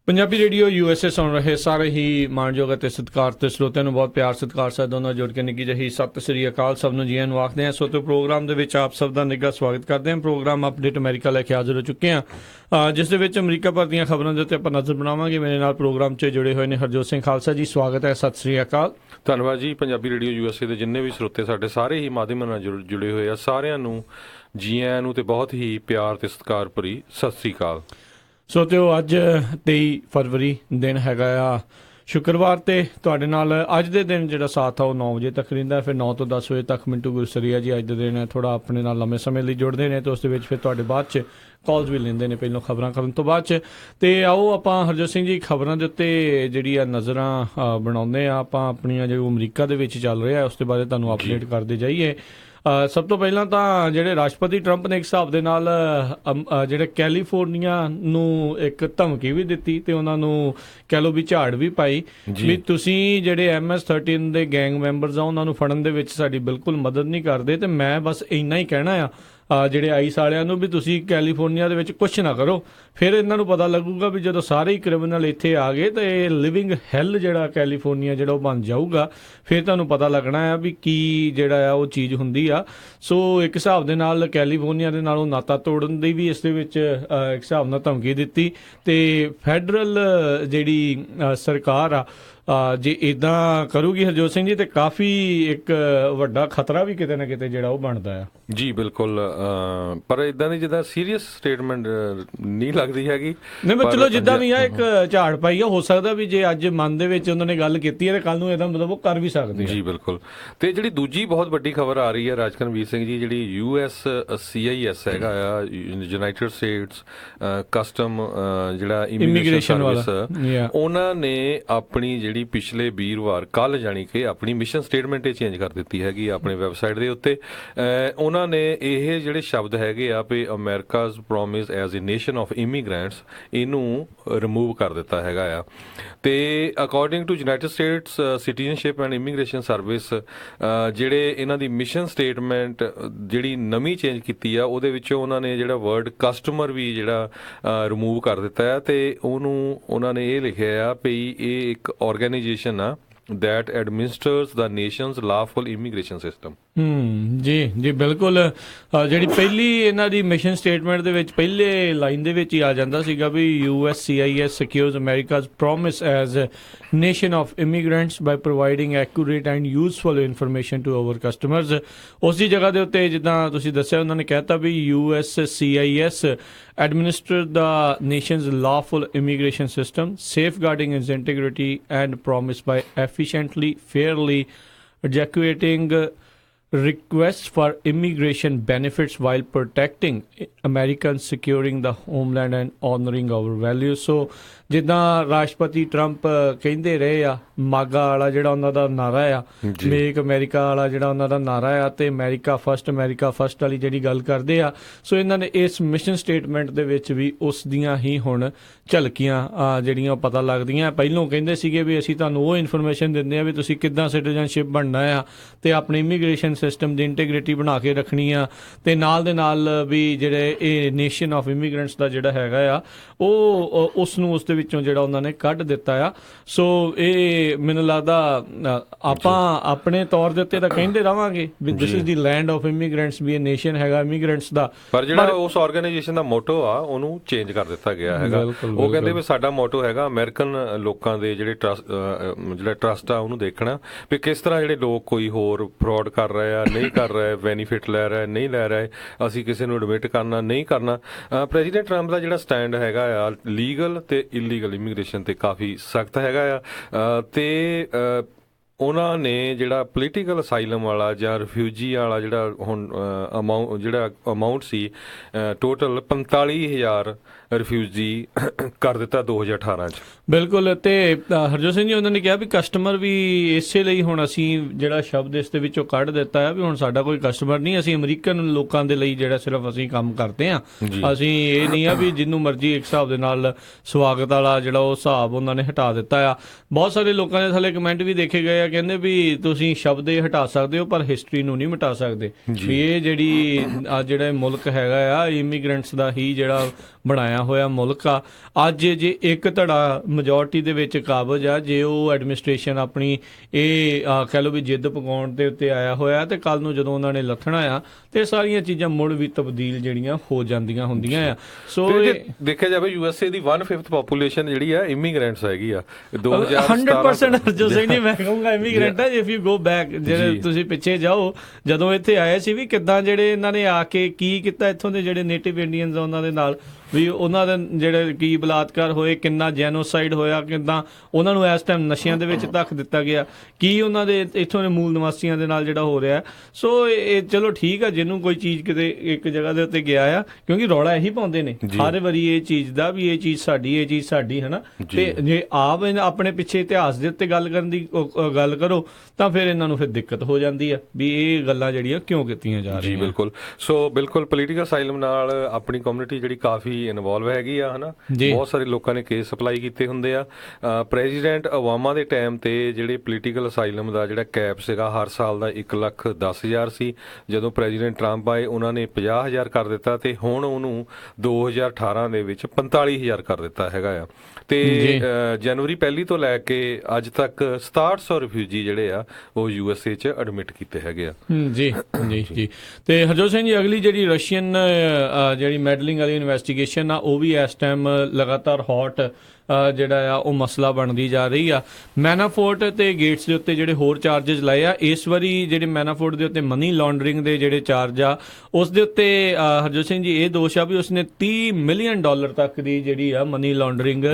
Punjabi radio USA ਸੁਣ ਰਹੇ ਸਾਰੇ ਹੀ ਮਾਣਯੋਗ ਅਤੇ ਸਤਿਕਾਰਤ ਸਰੋਤਿਆਂ ਨੂੰ ਬਹੁਤ ਪਿਆਰ ਸਤਿਕਾਰ ਸਾਹਿਬ ਦੋਨਾਂ ਜੋੜ ਕੇ ਨਿੱਘੀ ਜਿਹੀ ਸਤਿ ਸ੍ਰੀ ਅਕਾਲ ਸਭ ਨੂੰ ਜੀਆਂ ਨੂੰ ਆਖਦੇ ਹਾਂ। ਸੋ ਤੇ ਪ੍ਰੋਗਰਾਮ ਦੇ ਵਿੱਚ ਆਪ ਸਭ ਦਾ ਨਿੱਘਾ ਸਵਾਗਤ ਕਰਦੇ ਹਾਂ। ਪ੍ਰੋਗਰਾਮ ਅਪਡੇਟ ਅਮਰੀਕਾ ਲੈ ਕੇ ਹਾਜ਼ਰ ਹੋ ਚੁੱਕੇ ਹਾਂ, ਜਿਸ ਦੇ ਵਿੱਚ ਅਮਰੀਕਾ ਭਰ ਦੀਆਂ ਖਬਰਾਂ ਦੇ ਉੱਤੇ ਆਪਾਂ ਨਜ਼ਰ ਬਣਾਵਾਂਗੇ। ਮੇਰੇ ਨਾਲ ਪ੍ਰੋਗਰਾਮ 'ਚ ਜੁੜੇ ਹੋਏ ਨੇ ਹਰਜੋਤ ਸਿੰਘ ਖਾਲਸਾ ਜੀ, ਸਵਾਗਤ ਹੈ, ਸਤਿ ਸ੍ਰੀ ਅਕਾਲ। ਧੰਨਵਾਦ ਜੀ। ਪੰਜਾਬੀ ਰੇਡੀਓ USA ਦੇ ਜਿੰਨੇ ਵੀ ਸਰੋਤੇ ਸਾਡੇ ਸਾਰੇ ਹੀ ਮਾਧਿਅਮਾਂ ਨਾਲ ਜੁੜੇ ਹੋਏ ਆ, ਸਾਰਿਆਂ ਨੂੰ ਜੀ ਆਇਆਂ ਨੂੰ ਤੇ ਬਹੁਤ ਹੀ ਪਿਆਰ ਤੇ ਸਤਿਕਾਰ ਭਰੀ ਸਤਿ ਸ੍ਰੀ ਅਕਾਲ। ਸੋ ਤੇ ਉਹ ਅੱਜ 23 ਫਰਵਰੀ ਦਿਨ ਹੈਗਾ ਆ ਸ਼ੁੱਕਰਵਾਰ, ਤੇ ਤੁਹਾਡੇ ਨਾਲ ਅੱਜ ਦੇ ਦਿਨ ਜਿਹੜਾ ਸਾਥ ਆ ਉਹ 9 ਵਜੇ ਤੱਕ ਰਹਿੰਦਾ, ਫਿਰ 9 ਤੋਂ 10 ਵਜੇ ਤੱਕ ਮਿੰਟੂ ਗੁਰਸਰੀਆ ਜੀ ਅੱਜ ਦੇ ਦਿਨ ਥੋੜਾ ਆਪਣੇ ਨਾਲ ਲੰਮੇ ਸਮੇਂ ਲਈ ਜੁੜਦੇ ਨੇ, ਤੇ ਉਸ ਦੇ ਵਿੱਚ ਫਿਰ ਤੁਹਾਡੇ ਬਾਅਦ 'ਚ ਕਾਲਸ ਵੀ ਲੈਂਦੇ ਨੇ ਪਹਿਲਾਂ ਖਬਰਾਂ ਕਰਨ ਤੋਂ ਬਾਅਦ 'ਚ। ਤੇ ਆਓ ਆਪਾਂ ਹਰਜੋਤ ਸਿੰਘ ਜੀ ਖਬਰਾਂ ਦੇ ਉੱਤੇ ਜਿਹੜੀ ਆ ਨਜ਼ਰਾਂ ਬਣਾਉਂਦੇ ਆ ਆਪਾਂ ਆਪਣੀਆਂ, ਜੋ ਅਮਰੀਕਾ ਦੇ ਵਿੱਚ ਚੱਲ ਰਿਹਾ ਉਸ ਦੇ ਬਾਰੇ ਤੁਹਾਨੂੰ ਅਪਡੇਟ ਕਰਦੇ ਜਾਈਏ। ਸਭ ਤੋਂ ਪਹਿਲਾਂ ਤਾਂ ਜਿਹੜੇ ਰਾਸ਼ਟਰਪਤੀ ਟਰੰਪ ਨੇ ਇੱਕ ਹਿਸਾਬ ਦੇ ਨਾਲ ਜਿਹੜੇ ਕੈਲੀਫੋਰਨੀਆ ਨੂੰ ਇੱਕ ਧਮਕੀ ਵੀ ਦਿੱਤੀ ਤੇ ਉਹਨਾਂ ਨੂੰ ਕਹਿ ਲਓ ਵੀ ਝਾੜ ਵੀ ਪਾਈ ਵੀ ਤੁਸੀਂ ਜਿਹੜੇ MS-13 ਦੇ ਗੈਂਗ ਮੈਂਬਰਸ ਆ ਉਹਨਾਂ ਨੂੰ ਫੜਨ ਦੇ ਵਿੱਚ ਸਾਡੀ ਬਿਲਕੁਲ ਮਦਦ ਨਹੀਂ ਕਰਦੇ, ਤੇ ਮੈਂ ਬਸ ਇੰਨਾ ਹੀ ਕਹਿਣਾ ਆ ਜਿਹੜੇ ਆਈਸ ਵਾਲਿਆਂ ਨੂੰ ਵੀ ਤੁਸੀਂ ਕੈਲੀਫੋਰਨੀਆ ਦੇ ਵਿੱਚ ਕੁਛ ਨਾ ਕਰੋ। ਫਿਰ ਇਹਨਾਂ ਨੂੰ ਪਤਾ ਲੱਗੂਗਾ ਵੀ ਜਦੋਂ ਸਾਰੇ ਹੀ ਕ੍ਰਿਮੀਨਲ ਇੱਥੇ ਆ ਗਏ ਤਾਂ ਇਹ ਲਿਵਿੰਗ ਹੈਲ ਜਿਹੜਾ ਕੈਲੀਫੋਰਨੀਆ ਜਿਹੜਾ ਉਹ ਬਣ ਜਾਊਗਾ, ਫਿਰ ਤੁਹਾਨੂੰ ਪਤਾ ਲੱਗਣਾ ਆ ਵੀ ਕੀ ਜਿਹੜਾ ਆ ਉਹ ਚੀਜ਼ ਹੁੰਦੀ ਆ। ਸੋ ਇੱਕ ਹਿਸਾਬ ਦੇ ਨਾਲ ਕੈਲੀਫੋਰਨੀਆ ਦੇ ਨਾਲੋਂ ਨਾਤਾ ਤੋੜਨ ਦੀ ਵੀ ਇਸ ਦੇ ਵਿੱਚ ਇੱਕ ਹਿਸਾਬ ਨਾਲ ਧਮਕੀ ਦਿੱਤੀ, ਤੇ ਫੈਡਰਲ ਜਿਹੜੀ ਸਰਕਾਰ ਆ ਜੇ ਇੱਦਾਂ ਕਰੂਗੀ ਹਰਜੋਤ ਸਿੰਘ ਜੀ, ਤੇ ਕਾਫੀ ਇੱਕ ਵੱਡਾ ਖਤਰਾ ਵੀ ਕਿਤੇ ਨਾ ਕਿਤੇ ਜਿਹੜਾ ਉਹ ਬਣਦਾ ਆ। ਜੀ ਬਿਲਕੁਲ, ਪਰ ਇਦਾਂ ਦੀ ਜਿੱਦਾਂ ਸੀਰੀਅਸ ਸਟੇਟਮੈਂਟ ਨਹੀਂ ਲੱਗਦੀ ਹੈਗੀ। ਨਹੀਂ ਮੈਂ ਚਲੋ ਜਿੱਦਾਂ ਵੀ ਆ ਇੱਕ ਝਾੜ ਪਾਈ ਆ, ਹੋ ਸਕਦਾ ਵੀ ਜੇ ਅੱਜ ਮਨ ਦੇ ਵਿੱਚ ਉਹਨਾਂ ਨੇ ਗੱਲ ਕੀਤੀ ਹੈ ਤੇ ਕੱਲ ਨੂੰ ਇਹਦਾ ਮਤਲਬ ਉਹ ਕਰ ਵੀ ਸਕਦੇ ਜੀ। ਬਿਲਕੁਲ। ਤੇ ਜਿਹੜੀ ਦੂਜੀ ਬਹੁਤ ਵੱਡੀ ਖਬਰ ਆ ਰਹੀ ਹੈ ਰਾਜਕਨਵੀਰ ਸਿੰਘ ਜੀ, ਜਿਹੜੀ USCIS ਹੈਗਾ ਆ, ਯੂਨਾਈਟਿਡ ਸਟੇਟਸ ਕਸਟਮ ਜਿਹੜਾ ਇਮੀਗ੍ਰੇਸ਼ਨ ਸਰਵਿਸ, ਉਹਨਾਂ ਨੇ ਆਪਣੀ ਜਿਹੜੀ ਪਿਛਲੇ ਵੀਰਵਾਰ ਕੱਲ ਜਾਣੀ ਕਿ ਆਪਣੀ ਮਿਸ਼ਨ ਸਟੇਟਮੈਂਟ ਚੇਂਜ ਕਰ ਦਿੱਤੀ ਹੈਗੀ ਆਪਣੇ ਵੈਬਸਾਈਟ ਦੇ ਉੱਤੇ। ਉਹਨਾਂ ਨੇ ਇਹ ਜਿਹੜੇ ਸ਼ਬਦ ਹੈਗੇ ਆ ਵੀ America's promise as a nation of immigrants, ਇਹਨੂੰ ਰਿਮੂਵ ਕਰ ਦਿੱਤਾ ਹੈਗਾ ਆ। ਤੇ according to United States citizenship and immigration service, ਜਿਹੜੇ ਇਹਨਾਂ ਦੀ ਮਿਸ਼ਨ ਸਟੇਟਮੈਂਟ ਜਿਹੜੀ ਨਵੀਂ ਚੇਂਜ ਕੀਤੀ ਆ, ਉਹਦੇ ਵਿੱਚੋਂ ਉਹਨਾਂ ਨੇ ਜਿਹੜਾ ਵਰਡ ਕਸਟਮਰ ਵੀ ਜਿਹੜਾ ਰਿਮੂਵ ਕਰ ਦਿੱਤਾ ਹੈ, ਤੇ ਉਹਨੂੰ ਉਹਨਾਂ ਨੇ ਇਹ ਲਿਖਿਆ ਆ ਵੀ ਇਹ ਇੱਕ organization that administers the nation's lawful immigration system। ਜੀ ਬਿਲਕੁਲ। ਜਿਹੜੀ ਪਹਿਲੀ ਇਹਨਾਂ ਦੀ ਮਿਸ਼ਨ ਸਟੇਟਮੈਂਟ ਦੇ ਵਿੱਚ ਪਹਿਲੇ ਲਾਈਨ ਦੇ ਵਿੱਚ ਹੀ ਆ ਜਾਂਦਾ ਸੀਗਾ ਵੀ USCIS secures America's promise as a nation of immigrants by providing accurate and useful information to our customers। ਉਸ ਦੀ ਜਗ੍ਹਾ ਦੇ ਉੱਤੇ ਜਿੱਦਾਂ ਤੁਸੀਂ ਦੱਸਿਆ ਉਹਨਾਂ ਨੇ ਕਹਿਤਾ ਵੀ USCIS administer the nation's lawful immigration system, safeguarding its integrity and promise by efficiently, fairly executing requests for immigration benefits while protecting Americans, securing the homeland and honoring our values। So ਜਿੱਦਾਂ ਰਾਸ਼ਟਰਪਤੀ Trump ਕਹਿੰਦੇ ਰਹੇ ਆ, ਮਾਗਾ ਵਾਲਾ ਜਿਹੜਾ ਉਹਨਾਂ ਦਾ ਨਾਰਾ ਆ, ਮੇਕ ਅਮਰੀਕਾ ਵਾਲਾ ਜਿਹੜਾ ਉਹਨਾਂ ਦਾ ਨਾਰਾ ਆ, ਤੇ ਅਮਰੀਕਾ ਫਸਟ ਵਾਲੀ ਜਿਹੜੀ ਗੱਲ ਕਰਦੇ ਆ, ਸੋ ਇਹਨਾਂ ਨੇ ਇਸ ਮਿਸ਼ਨ ਸਟੇਟਮੈਂਟ ਦੇ ਵਿੱਚ ਵੀ ਉਸ ਦੀਆਂ ਹੀ ਹੁਣ ਝਲਕੀਆਂ ਜਿਹੜੀਆਂ ਪਤਾ ਲੱਗਦੀਆਂ। ਪਹਿਲੋਂ ਕਹਿੰਦੇ ਸੀਗੇ ਵੀ ਅਸੀਂ ਤੁਹਾਨੂੰ ਉਹ ਇਨਫੋਰਮੇਸ਼ਨ ਦਿੰਦੇ ਆ ਵੀ ਤੁਸੀਂ ਕਿੱਦਾਂ ਸਿਟੀਜ਼ਨਸ਼ਿਪ ਬਣਨਾ ਆ ਤੇ ਆਪਣੀ ਇਮੀਗ੍ਰੇਸ਼ਨ ਸਿਸਟਮ ਦੀ ਇੰਟੀਗ੍ਰਿਟੀ ਬਣਾ ਕੇ ਰੱਖਣੀ ਆ, ਤੇ ਨਾਲ ਦੇ ਨਾਲ ਵੀ ਜਿਹੜੇ ਇਹ ਨੇਸ਼ਨ ਆਫ ਇਮੀਗ੍ਰੈਂਟਸ ਦਾ ਜਿਹੜਾ ਹੈਗਾ ਆ ਉਹ ਉਸ ਨੂੰ ਉਸ ਦੇ ਵਿੱਚੋਂ ਜਿਹੜਾ ਉਹਨਾਂ ਨੇ ਕੱਢ ਦਿੱਤਾ ਆ। ਸੋ ਇਹ ਮੈਨੂੰ ਲੱਗਦਾ ਆਪਾਂ ਆਪਣੇ ਤੌਰ ਦੇ ਉੱਤੇ ਤਾਂ ਕਹਿੰਦੇ ਰਵਾਂਗੇ ਵੀ this is the land of immigrants, ਵੀ ਇਹ ਨੇਸ਼ਨ ਹੈਗਾ ਇਮੀਗ੍ਰੈਂਟਸ ਦਾ, ਪਰ ਜਿਹੜਾ ਉਸ ਆਰਗੇਨਾਈਜੇਸ਼ਨ ਦਾ ਮੋਟੋ ਆ ਉਹਨੂੰ ਚੇਂਜ ਕਰ ਦਿੱਤਾ ਗਿਆ ਹੈਗਾ। ਉਹ ਕਹਿੰਦੇ ਵੀ ਸਾਡਾ ਮੋਟੋ ਹੈਗਾ ਅਮਰੀਕਨ ਲੋਕਾਂ ਦੇ ਜਿਹੜਾ ਟਰਸਟ ਆ ਉਹਨੂੰ ਦੇਖਣਾ ਵੀ ਕਿਸ ਤਰ੍ਹਾਂ ਜਿਹੜੇ ਲੋਕ ਕੋਈ ਹੋਰ ਫਰਾਡ ਕਰ ਰਹੇ ਆ, ਨਹੀਂ ਕਰ ਰਹੇ, ਬੈਨੀਫਿਟ ਲੈ ਰਹੇ ਨਹੀਂ ਲੈ ਰਹੇ, ਅਸੀਂ ਕਿਸੇ ਨੂੰ ਐਡਮਿਟ ਕਰਨਾ ਨਹੀਂ ਕਰਨਾ। ਪ੍ਰੈਜ਼ੀਡੈਂਟ ਟਰੰਪ ਦਾ ਜਿਹੜਾ ਸਟੈਂਡ ਹੈਗਾ ਆ ਲੀਗਲ ਤੇ ਇਲੀਗਲ ਇਮੀਗ੍ਰੇਸ਼ਨ ਤੇ ਕਾਫੀ ਸਖਤ ਹੈਗਾ ਆ, ਤੇ ਉਹਨਾਂ ਨੇ ਜਿਹੜਾ ਪੋਲੀਟੀਕਲ ਅਸਾਈਲਮ ਵਾਲਾ ਜਾਂ ਰਿਫਿਊਜੀ ਵਾਲਾ ਜਿਹੜਾ ਹੁਣ ਅਮਾਊਂਟ ਸੀ, ਟੋਟਲ 45,000 ਰਿਫਿਊਜੀ ਕਰ ਦਿੱਤਾ 2018 'ਚ। ਬਿਲਕੁਲ। ਤੇ ਹਰਜੋਤ ਸਿੰਘ ਜੀ ਉਹਨਾਂ ਨੇ ਕਿਹਾ ਵੀ ਕਸਟਮਰ ਵੀ ਇਸੇ ਲਈ ਹੁਣ ਅਸੀਂ ਜਿਹੜਾ ਸ਼ਬਦ ਇਸ ਦੇ ਵਿੱਚੋਂ ਕੱਢ ਦਿੱਤਾ ਹੈ ਵੀ ਹੁਣ ਸਾਡਾ ਕੋਈ ਕਸਟਮਰ ਨਹੀਂ, ਅਸੀਂ ਅਮਰੀਕਨ ਲੋਕਾਂ ਦੇ ਲਈ ਜਿਹੜਾ ਸਿਰਫ ਅਸੀਂ ਕੰਮ ਕਰਦੇ ਹਾਂ। ਅਸੀਂ ਇਹ ਨਹੀਂ ਆ ਵੀ ਜਿਹਨੂੰ ਮਰਜ਼ੀ ਇੱਕ ਹਿਸਾਬ ਦੇ ਨਾਲ ਸਵਾਗਤ ਵਾਲਾ ਜਿਹੜਾ ਉਹ ਹਿਸਾਬ ਉਹਨਾਂ ਨੇ ਹਟਾ ਦਿੱਤਾ ਆ। ਬਹੁਤ ਸਾਰੇ ਲੋਕਾਂ ਦੇ ਥੱਲੇ ਕਮੈਂਟ ਵੀ ਦੇਖੇ ਗਏ ਆ, ਕਹਿੰਦੇ ਵੀ ਤੁਸੀਂ ਸ਼ਬਦ ਇਹ ਹਟਾ ਸਕਦੇ ਹੋ ਪਰ ਹਿਸਟਰੀ ਨੂੰ ਨਹੀਂ ਮਿਟਾ ਸਕਦੇ, ਵੀ ਇਹ ਜਿਹੜਾ ਮੁਲਕ ਹੈਗਾ ਆ ਇਮੀਗ੍ਰੈਂਟਸ ਦਾ ਹੀ ਜਿਹੜਾ ਬਣਾਇਆ ਬਣਾਇਆ ਹੋਇਆ ਮੁਲਕ ਆ। ਅੱਜ ਜੇ ਇੱਕ ਧੜਾ ਮੈਜੋਰਟੀ ਦੇ ਵਿੱਚ ਕਾਬਜ਼ ਆ, ਜੇ ਉਹ ਐਡਮਿਨਿਸਟ੍ਰੇਸ਼ਨ ਆਪਣੀ ਇਹ ਕਹਿ ਲਓ ਵੀ ਜਿੱਦ ਪਕਾਉਣ ਦੇ ਉੱਤੇ ਆਇਆ ਹੋਇਆ, ਤੇ ਕੱਲ ਨੂੰ ਜਦੋਂ ਉਹਨਾਂ ਨੇ ਲੱਥਣਾ ਆ ਤੇ ਸਾਰੀਆਂ ਚੀਜ਼ਾਂ ਮੁੜ ਵੀ ਤਬਦੀਲ ਜਿਹੜੀਆਂ ਹੋ ਜਾਂਦੀਆਂ ਹੁੰਦੀਆਂ ਆ। ਸੋ ਦੇਖਿਆ ਜਾਵੇ USA ਦੀ 1/5 ਪੋਪੂਲੇਸ਼ਨ ਜਿਹੜੀ ਆ ਇਮੀਗ੍ਰੈਂਟਸ ਹੈਗੀ ਆ। 100% ਹਰਜੋਤ ਸਿੰਘ ਜੀ ਮੈਂ ਕਹੂੰਗਾ ਇਮੀਗ੍ਰੈਂਟ ਹੈ। ਇਫ ਯੂ ਗੋ ਬੈਕ, ਜਿਹੜੇ ਤੁਸੀਂ ਪਿੱਛੇ ਜਾਓ, ਜਦੋਂ ਇੱਥੇ ਆਏ ਸੀ ਵੀ ਕਿੱਦਾਂ ਜਿਹੜੇ ਇਹਨਾਂ ਨੇ ਆ ਕੇ ਕੀ ਕੀਤਾ, ਇੱਥੋਂ ਦੇ ਜਿਹੜੇ ਨੇਟਿਵ ਇੰਡੀਅਨਸ ਆ ਉਹਨਾਂ ਦੇ ਨਾਲ ਵੀ ਉਹਨਾਂ ਦੇ ਜਿਹੜੇ ਕੀ ਬਲਾਤਕਾਰ ਹੋਏ, ਕਿੰਨਾ ਜੈਨੋਸਾਈਡ ਹੋਇਆ, ਕਿੱਦਾਂ ਉਹਨਾਂ ਨੂੰ ਇਸ ਟਾਈਮ ਨਸ਼ਿਆਂ ਦੇ ਵਿੱਚ ਧੱਕ ਦਿੱਤਾ ਗਿਆ, ਕੀ ਉਹਨਾਂ ਦੇ ਇੱਥੋਂ ਦੇ ਮੂਲ ਨਿਵਾਸੀਆਂ ਦੇ ਨਾਲ ਜਿਹੜਾ ਹੋ ਰਿਹਾ। ਸੋ ਇਹ ਚਲੋ ਠੀਕ ਆ, ਜਿਹਨੂੰ ਕੋਈ ਚੀਜ਼ ਕਿਤੇ ਇੱਕ ਜਗ੍ਹਾ ਦੇ ਉੱਤੇ ਗਿਆ ਆ, ਕਿਉਂਕਿ ਰੌਲਾ ਇਹੀ ਪਾਉਂਦੇ ਨੇ ਹਰ ਵਾਰੀ ਇਹ ਚੀਜ਼ ਦਾ ਵੀ ਇਹ ਚੀਜ਼ ਸਾਡੀ, ਇਹ ਚੀਜ਼ ਸਾਡੀ, ਹੈ ਨਾ। ਤੇ ਜੇ ਆਪ ਆਪਣੇ ਪਿੱਛੇ ਇਤਿਹਾਸ ਦੇ ਉੱਤੇ ਗੱਲ ਕਰਨ ਦੀ ਗੱਲ ਕਰੋ ਤਾਂ ਫਿਰ ਇਹਨਾਂ ਨੂੰ ਫਿਰ ਦਿੱਕਤ ਹੋ ਜਾਂਦੀ ਆ ਵੀ ਇਹ ਗੱਲਾਂ ਜਿਹੜੀਆਂ ਕਿਉਂ ਕੀਤੀਆਂ ਜਾ ਰਹੀਆਂ। ਜੀ ਬਿਲਕੁਲ। ਸੋ ਬਿਲਕੁਲ ਪੋਲੀਟੀਕਲ ਅਸਾਈਲਮ ਨਾਲ ਆਪਣੀ ਕਮਿਊਨਿਟੀ ਜਿਹੜੀ ਕਾਫੀ ਇਨਵੋਲਵ ਹੈਗੀ ਆ, ਹਨਾ। ਬਹੁਤ ਸਾਰੇ ਲੋਕਾਂ ਨੇ ਕੇਸ ਅਪਲਾਈ ਕੀਤੇ ਹੁੰਦੇ ਆ। ਪ੍ਰੈਜ਼ੀਡੈਂਟ ਓਬਾਮਾ ਦੇ ਟਾਈਮ ਤੇ ਜਿਹੜੇ ਪੋਲੀਟੀਕਲ ਅਸਾਈਲਮ ਦਾ ਜਿਹੜਾ ਕੈਪ ਸੀਗਾ ਹਰ ਸਾਲ ਦਾ 1,10,000 ਸੀ। ਜਦੋਂ ਪ੍ਰੈਜ਼ੀਡੈਂਟ ਟਰੰਪ ਆਏ ਉਹਨਾਂ ਨੇ 50,000 ਕਰ ਦਿੱਤਾ, ਤੇ ਹੁਣ ਉਹਨੂੰ 2018 ਦੇ ਵਿੱਚ 45,000 ਕਰ ਦਿੱਤਾ ਹੈਗਾ ਆ। ਤੇ ਜਨਵਰੀ 1 ਤੋਂ ਲੈ ਕੇ ਅੱਜ ਤੱਕ 6700 ਰਿਫਿਊਜੀ ਜਿਹੜੇ ਆ ਉਹ USA 'ਚ ਐਡਮਿਟ ਕੀਤੇ ਹੈਗੇ ਆ। ਜੀ ਜੀ ਜੀ। ਤੇ ਹਰਜੋਤ ਸਿੰਘ ਜੀ, ਅਗਲੀ ਜਿਹੜੀ ਰਸ਼ੀਅਨ ਜਿਹੜੀ ਮੈਡਲਿੰਗ ਵਾਲੀ ਇਨਵੈਸਟੀਗੇਸ਼ਨ ਆ ਉਹ ਵੀ ਇਸ ਟਾਈਮ ਲਗਾਤਾਰ ਹੌਟ ਜਿਹੜਾ ਆ ਉਹ ਮਸਲਾ ਬਣਦੀ ਜਾ ਰਹੀ ਆ। ਮੈਨਾਫੋਰਟ ਤੇ ਗੇਟਸ ਦੇ ਉੱਤੇ ਜਿਹੜੇ ਹੋਰ ਚਾਰजेस ਲਾਏ ਆ, ਇਸ ਵਾਰੀ ਜਿਹੜੇ ਮੈਨਾਫੋਰਟ ਦੇ ਉੱਤੇ ਮਨੀ ਲਾਂਡਰਿੰਗ ਦੇ ਜਿਹੜੇ ਚਾਰਜ ਆ ਉਸ ਦੇ ਉੱਤੇ ਹਰਜੋਤ ਸਿੰਘ ਜੀ ਇਹ ਦੋਸ਼ ਆ ਵੀ ਉਸਨੇ $30 ਮਿਲੀਅਨ ਤੱਕ ਦੀ ਜਿਹੜੀ ਆ ਮਨੀ ਲਾਂਡਰਿੰਗ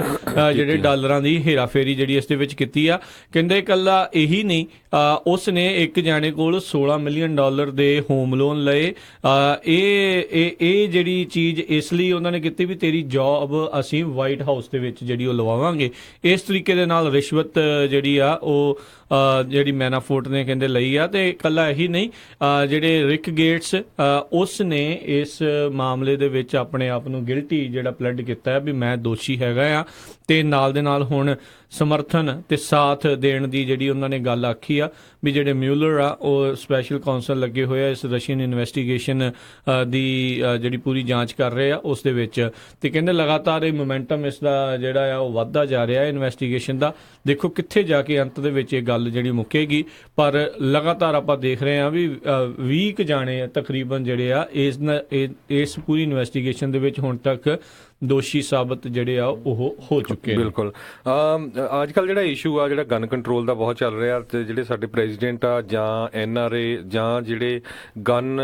ਜਿਹੜੇ ਡਾਲਰਾਂ ਦੀ ਹੇਰਾਫੇਰੀ ਜਿਹੜੀ ਇਸ ਦੇ ਵਿੱਚ ਕੀਤੀ ਆ। ਕਹਿੰਦੇ ਇਕੱਲਾ ਇਹੀ ਨਹੀਂ, ਉਸ ਨੇ ਇੱਕ ਜਾਣੇ ਕੋਲ $16 ਮਿਲੀਅਨ ਦੇ ਹੋਮ ਲੋਨ ਲਏ। ਇਹ ਜਿਹੜੀ ਚੀਜ਼ ਇਸ ਲਈ ਉਹਨਾਂ ਨੇ ਕੀਤੀ ਵੀ ਤੇਰੀ ਜੌਬ ਅਸੀਂ ਵਾਈਟ ਹਾਊਸ ਦੇ ਵਿੱਚ ਜਿਹੜੀ ਉਹ ਲਵਾਵਾਂਗੇ। ਇਸ ਤਰੀਕੇ ਦੇ ਨਾਲ ਰਿਸ਼ਵਤ ਜਿਹੜੀ ਆ ਉਹ ਜਿਹੜੀ ਮੈਨਾਫੋਰਟ ਨੇ ਕਹਿੰਦੇ ਲਈ ਆ। ਤੇ ਇਕੱਲਾ ਇਹੀ ਨਹੀਂ, ਜਿਹੜੇ ਰਿਕ ਗੇਟਸ ਉਸ ਨੇ ਇਸ ਮਾਮਲੇ ਦੇ ਵਿੱਚ ਆਪਣੇ ਆਪ ਨੂੰ ਗਿਲਟੀ ਜਿਹੜਾ ਪਲੈਡ ਕੀਤਾ ਵੀ ਮੈਂ ਦੋਸ਼ੀ ਹੈਗਾ ਆ, ਤੇ ਨਾਲ ਦੇ ਨਾਲ ਹੁਣ ਸਮਰਥਨ ਤੇ ਸਾਥ ਦੇਣ ਦੀ ਜਿਹੜੀ ਉਹਨਾਂ ਨੇ ਗੱਲ ਆਖੀ ਆ ਵੀ ਜਿਹੜੇ ਮਿਊਲਰ ਆ ਉਹ ਸਪੈਸ਼ਲ ਕਾਉਂਸਲ ਲੱਗੇ ਹੋਏ ਆ ਇਸ ਰਸ਼ੀਅਨ ਇਨਵੈਸਟੀਗੇਸ਼ਨ ਦੀ ਜਿਹੜੀ ਪੂਰੀ ਜਾਂਚ ਕਰ ਰਹੇ ਆ ਉਸ ਦੇ ਵਿੱਚ। ਤੇ ਕਹਿੰਦੇ ਲਗਾਤਾਰ ਇਹ ਮੋਮੈਂਟਮ ਇਸ ਦਾ ਜਿਹੜਾ ਆ ਉਹ ਵੱਧਦਾ ਜਾ ਰਿਹਾ ਇਨਵੈਸਟੀਗੇਸ਼ਨ ਦਾ। ਦੇਖੋ ਕਿੱਥੇ ਜਾ ਕੇ ਅੰਤ ਦੇ ਵਿੱਚ ਇਹ ਗੱਲ ਜਿਹੜੀ ਮੁੱਕੇਗੀ, ਪਰ ਲਗਾਤਾਰ ਆਪਾਂ ਦੇਖ ਰਹੇ ਆ ਵੀ 20 ਜਾਣੇ ਤਕਰੀਬਨ ਜਿਹੜੇ ਆ ਇਸ ਪੂਰੀ ਇਨਵੈਸਟੀਗੇਸ਼ਨ ਦੇ ਵਿੱਚ ਹੁਣ ਤੱਕ ਦੋਸ਼ੀ ਸਾਬਤ ਜਿਹੜੇ ਆ ਉਹ ਹੋ ਚੁੱਕੇ ਨੇ। ਬਿਲਕੁਲ। ਅੱਜ ਕੱਲ ਜਿਹੜਾ ਇਸ਼ੂ ਆ ਜਿਹੜਾ ਗਨ ਕੰਟਰੋਲ ਦਾ ਬਹੁਤ ਚੱਲ ਰਿਹਾ, ਤੇ ਜਿਹੜੇ ਸਾਡੇ ਪ੍ਰੈਜ਼ੀਡੈਂਟ ਆ ਜਾਂ NRA ਜਾਂ ਜਿਹੜੇ ਗਨ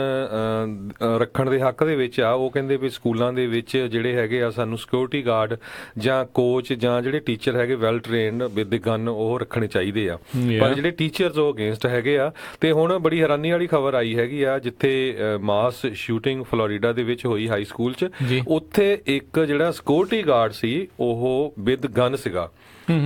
ਰੱਖਣ ਦੇ ਹੱਕ ਦੇ ਵਿੱਚ ਆ, ਉਹ ਕਹਿੰਦੇ ਵੀ ਸਕੂਲਾਂ ਦੇ ਵਿੱਚ ਜਿਹੜੇ ਹੈਗੇ ਆ ਸਾਨੂੰ ਸਿਕਿਉਰਿਟੀ ਗਾਰਡ ਜਾਂ ਕੋਚ ਜਾਂ ਜਿਹੜੇ ਟੀਚਰ ਹੈਗੇ ਵੈਲ ਟ੍ਰੇਨਡ ਵਿਦ ਗਨ ਉਹ ਰੱਖਣੇ ਚਾਹੀਦੇ ਆ। ਪਰ ਜਿਹੜੇ ਟੀਚਰਸ ਉਹ ਅਗੇਂਸਟ ਹੈਗੇ ਆ। ਤੇ ਹੁਣ ਬੜੀ ਹੈਰਾਨੀ ਵਾਲੀ ਖਬਰ ਆਈ ਹੈਗੀ ਆ, ਜਿੱਥੇ ਮਾਸ ਸ਼ੂਟਿੰਗ ਫਲੋਰੀਡਾ ਦੇ ਵਿੱਚ ਹੋਈ ਹਾਈ ਸਕੂਲ 'ਚ, ਉੱਥੇ ਇੱਕ ਜਿਹੜਾ ਸਿਕਿਉਰਿਟੀ ਗਾਰਡ ਸੀ ਉਹ ਵਿਦ ਗਨ ਸੀਗਾ,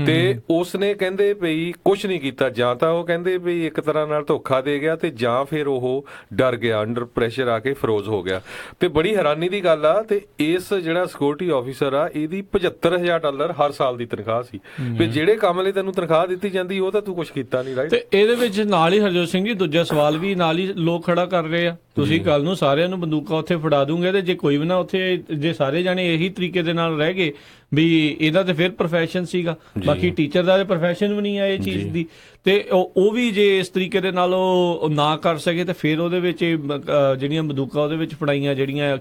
ਤੇ ਉਸ ਨੇ ਕਹਿੰਦੇ ਵੀ ਕੁਝ ਨਹੀਂ ਕੀਤਾ। ਜਾਂ ਤਾਂ ਉਹ ਕਹਿੰਦੇ ਵੀ ਇੱਕ ਤਰ੍ਹਾਂ ਨਾਲ ਧੋਖਾ ਦੇ ਗਿਆ, ਤੇ ਜਾਂ ਫਿਰ ਉਹ ਡਰ ਗਿਆ, ਅੰਡਰ ਪ੍ਰੈਸ਼ਰ ਆ ਕੇ ਫਰੋਜ਼ ਹੋ ਗਿਆ। ਤੇ ਬੜੀ ਹੈਰਾਨੀ ਦੀ ਗੱਲ ਆ। ਤੇ ਇਸ ਜਿਹੜਾ ਸਿਕਿਉਰਿਟੀ ਆਫੀਸਰ ਆ ਇਹਦੀ $75,000 ਹਰ ਸਾਲ ਦੀ ਤਨਖਾਹ ਸੀ। ਵੀ ਜਿਹੜੇ ਕੰਮ ਲਈ ਤੈਨੂੰ ਤਨਖਾਹ ਦਿੱਤੀ ਜਾਂਦੀ ਉਹ ਤਾਂ ਤੂੰ ਕੁਝ ਕੀਤਾ ਨਹੀਂ, ਰਾਈਟ। ਤੇ ਇਹਦੇ ਵਿੱਚ ਨਾਲ ਹੀ ਹਰਜੋਤ ਸਿੰਘ ਜੀ ਦੂਜਾ ਸਵਾਲ ਵੀ ਨਾਲ ਹੀ ਲੋਕ ਖੜਾ ਕਰ ਰਹੇ ਆ, ਤੁਸੀਂ ਕੱਲ ਨੂੰ ਸਾਰਿਆਂ ਨੂੰ ਬੰਦੂਕਾਂ ਉੱਥੇ ਫੜਾ ਦੂੰਗੇ ਤੇ ਜੇ ਕੋਈ ਵੀ ਨਾ ਉੱਥੇ, ਜੇ ਸਾਰੇ ਜਾਣੇ ਇਹੀ ਤਰੀਕੇ ਦੇ ਨਾਲ ਰਹਿ ਗਏ ਵੀ ਇਹਦਾ ਤੇ ਫਿਰ ਪ੍ਰੋਫੈਸ਼ਨ ਸੀਗਾ, ਬਾਕੀ ਟੀਚਰ ਦਾ ਤੇ ਪ੍ਰੋਫੈਸ਼ਨ ਵੀ ਨਹੀਂ ਆ ਇਹ ਚੀਜ਼ ਦੀ। ਤੇ ਉਹ ਵੀ ਜੇ ਇਸ ਤਰੀਕੇ ਦੇ ਨਾਲ ਉਹ ਨਾ ਕਰ ਸਕੇ ਤੇ ਫਿਰ ਉਹਦੇ ਵਿੱਚ ਜਿਹੜੀਆਂ ਬੰਦੂਕਾਂ ਉਹਦੇ ਵਿੱਚ ਫੜਾਈਆਂ ਜਿਹੜੀਆਂ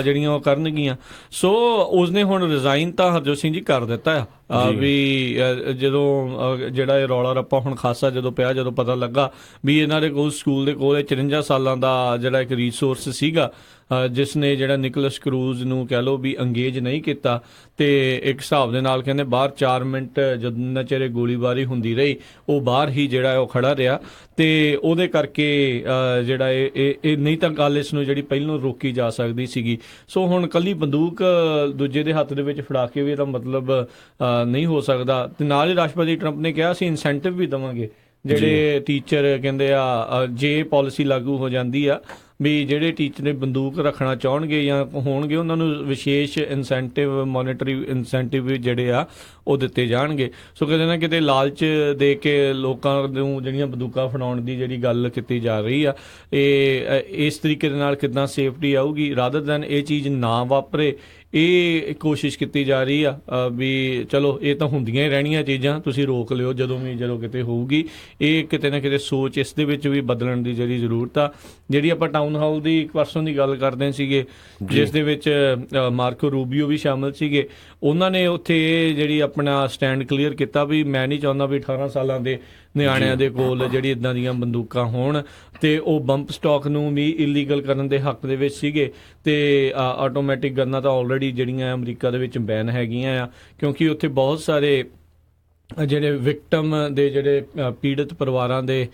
ਜਿਹੜੀਆਂ ਉਹ ਕਰਨਗੀਆਂ। ਸੋ ਉਸਨੇ ਹੁਣ ਰਿਜ਼ਾਈਨ ਤਾਂ ਹਰਜੋਤ ਸਿੰਘ ਜੀ ਕਰ ਦਿੱਤਾ ਆ ਵੀ ਜਦੋਂ ਜਿਹੜਾ ਇਹ ਰੌਲਾ ਰੱਪਾ ਹੁਣ ਖਾਸਾ ਜਦੋਂ ਪਿਆ, ਜਦੋਂ ਪਤਾ ਲੱਗਾ ਵੀ ਇਹਨਾਂ ਦੇ ਕੋਲ ਸਕੂਲ ਦੇ ਕੋਲ 54 ਸਾਲਾਂ ਦਾ ਜਿਹੜਾ ਇੱਕ ਰਿਸੋਰਸ ਸੀਗਾ ਜਿਸ ਨੇ ਜਿਹੜਾ ਨਿਕਲਸ ਕਰੂਜ਼ ਨੂੰ ਕਹਿ ਲਓ ਵੀ ਅੰਗੇਜ ਨਹੀਂ ਕੀਤਾ। ਤੇ ਇੱਕ ਹਿਸਾਬ ਦੇ ਨਾਲ ਕਹਿੰਦੇ ਬਾਹਰ 4 ਮਿੰਟ ਜਦੋਂ ਚਿਰ ਗੋਲੀਬਾਰੀ ਹੁੰਦੀ ਰਹੀ ਉਹ ਬਾਹਰ ਹੀ ਜਿਹੜਾ ਉਹ ਖੜਾ ਰਿਹਾ, ਤੇ ਉਹਦੇ ਕਰਕੇ ਜਿਹੜਾ ਇਹ ਨਹੀਂ ਤਾਂ ਗੱਲ ਇਸ ਨੂੰ ਜਿਹੜੀ ਪਹਿਲਾਂ ਰੋਕੀ ਜਾ ਸਕਦੀ ਸੀਗੀ। ਸੋ ਹੁਣ ਕੱਲੀ ਬੰਦੂਕ ਦੂਜੇ ਦੇ ਹੱਥ ਦੇ ਵਿੱਚ ਫੜਾ ਕੇ ਵੀ ਇਹਦਾ ਮਤਲਬ ਨਹੀਂ ਹੋ ਸਕਦਾ। ਤੇ ਨਾਲ ਹੀ ਰਾਸ਼ਟਰਪਤੀ ਟਰੰਪ ਨੇ ਕਿਹਾ ਅਸੀਂ ਇਨਸੈਂਟਿਵ ਵੀ ਦੇਵਾਂਗੇ ਜਿਹੜੇ ਟੀਚਰ ਕਹਿੰਦੇ ਆ ਜੇ ਪਾਲਿਸੀ ਲਾਗੂ ਹੋ ਜਾਂਦੀ ਆ ਵੀ ਜਿਹੜੇ ਟੀਚਰ ਬੰਦੂਕ ਰੱਖਣਾ ਚਾਹਣਗੇ ਜਾਂ ਹੋਣਗੇ ਉਹਨਾਂ ਨੂੰ ਵਿਸ਼ੇਸ਼ ਇਨਸੈਂਟਿਵ, ਮੋਨਿਟਰੀ ਇਨਸੈਂਟਿਵ ਜਿਹੜੇ ਆ ਉਹ ਦਿੱਤੇ ਜਾਣਗੇ। ਸੋ ਕਿਤੇ ਨਾ ਕਿਤੇ ਲਾਲਚ ਦੇ ਕੇ ਲੋਕਾਂ ਨੂੰ ਜਿਹੜੀਆਂ ਬੰਦੂਕਾਂ ਫੜਾਉਣ ਦੀ ਜਿਹੜੀ ਗੱਲ ਕੀਤੀ ਜਾ ਰਹੀ ਆ, ਇਹ ਇਸ ਤਰੀਕੇ ਦੇ ਨਾਲ ਕਿੱਦਾਂ ਸੇਫਟੀ ਆਊਗੀ, ਰਾਦਰ ਦੈਨ ਇਹ ਚੀਜ਼ ਨਾ ਵਾਪਰੇ, ਇਹ ਕੋਸ਼ਿਸ਼ ਕੀਤੀ ਜਾ ਰਹੀ ਆ ਵੀ ਚਲੋ ਇਹ ਤਾਂ ਹੁੰਦੀਆਂ ਹੀ ਰਹਿਣੀਆਂ ਚੀਜ਼ਾਂ, ਤੁਸੀਂ ਰੋਕ ਲਿਓ ਜਦੋਂ ਕਿਤੇ ਹੋਊਗੀ। ਇਹ ਕਿਤੇ ਨਾ ਕਿਤੇ ਸੋਚ ਇਸ ਦੇ ਵਿੱਚ ਵੀ ਬਦਲਣ ਦੀ ਜਿਹੜੀ ਜ਼ਰੂਰਤ ਆ। ਜਿਹੜੀ ਆਪਾਂ ਟਾਊਨ ਹਾਲ ਦੀ ਇੱਕ ਪਰਸਨ ਦੀ ਗੱਲ ਕਰਦੇ ਸੀਗੇ, ਜਿਸ ਦੇ ਵਿੱਚ ਮਾਰਕੋ ਰੂਬੀਓ ਵੀ ਸ਼ਾਮਲ ਸੀਗੇ, ਉਹਨਾਂ ਨੇ ਉੱਥੇ ਇਹ ਜਿਹੜੀ ਆਪਣਾ ਸਟੈਂਡ ਕਲੀਅਰ ਕੀਤਾ ਵੀ ਮੈਂ ਨਹੀਂ ਚਾਹੁੰਦਾ ਵੀ 18 ਸਾਲਾਂ ਦੇ ਨਿਆਣਿਆਂ ਦੇ ਕੋਲ ਜਿਹੜੀ ਇਦਾਂ ਦੀਆਂ ਬੰਦੂਕਾਂ ਹੋਣ, ਤੇ ਉਹ ਬੰਪ ਸਟਾਕ ਨੂੰ ਵੀ ਇਲੀਗਲ ਕਰਨ ਦੇ ਹੱਕ ਦੇ ਵਿੱਚ ਸੀਗੇ। ਤੇ ਆਟੋਮੈਟਿਕ ਗੰਨਾਂ ਤਾਂ ਆਲਰੇਡੀ ਜਿਹੜੀਆਂ ਅਮਰੀਕਾ ਦੇ ਵਿੱਚ ਬੈਨ ਹੈਗੀਆਂ ਆ, ਕਿਉਂਕਿ ਉੱਥੇ ਬਹੁਤ ਸਾਰੇ ਜਿਹੜੇ ਵਿਕਟਮ ਦੇ ਜਿਹੜੇ ਪੀੜਤ ਪਰਿਵਾਰਾਂ ਦੇ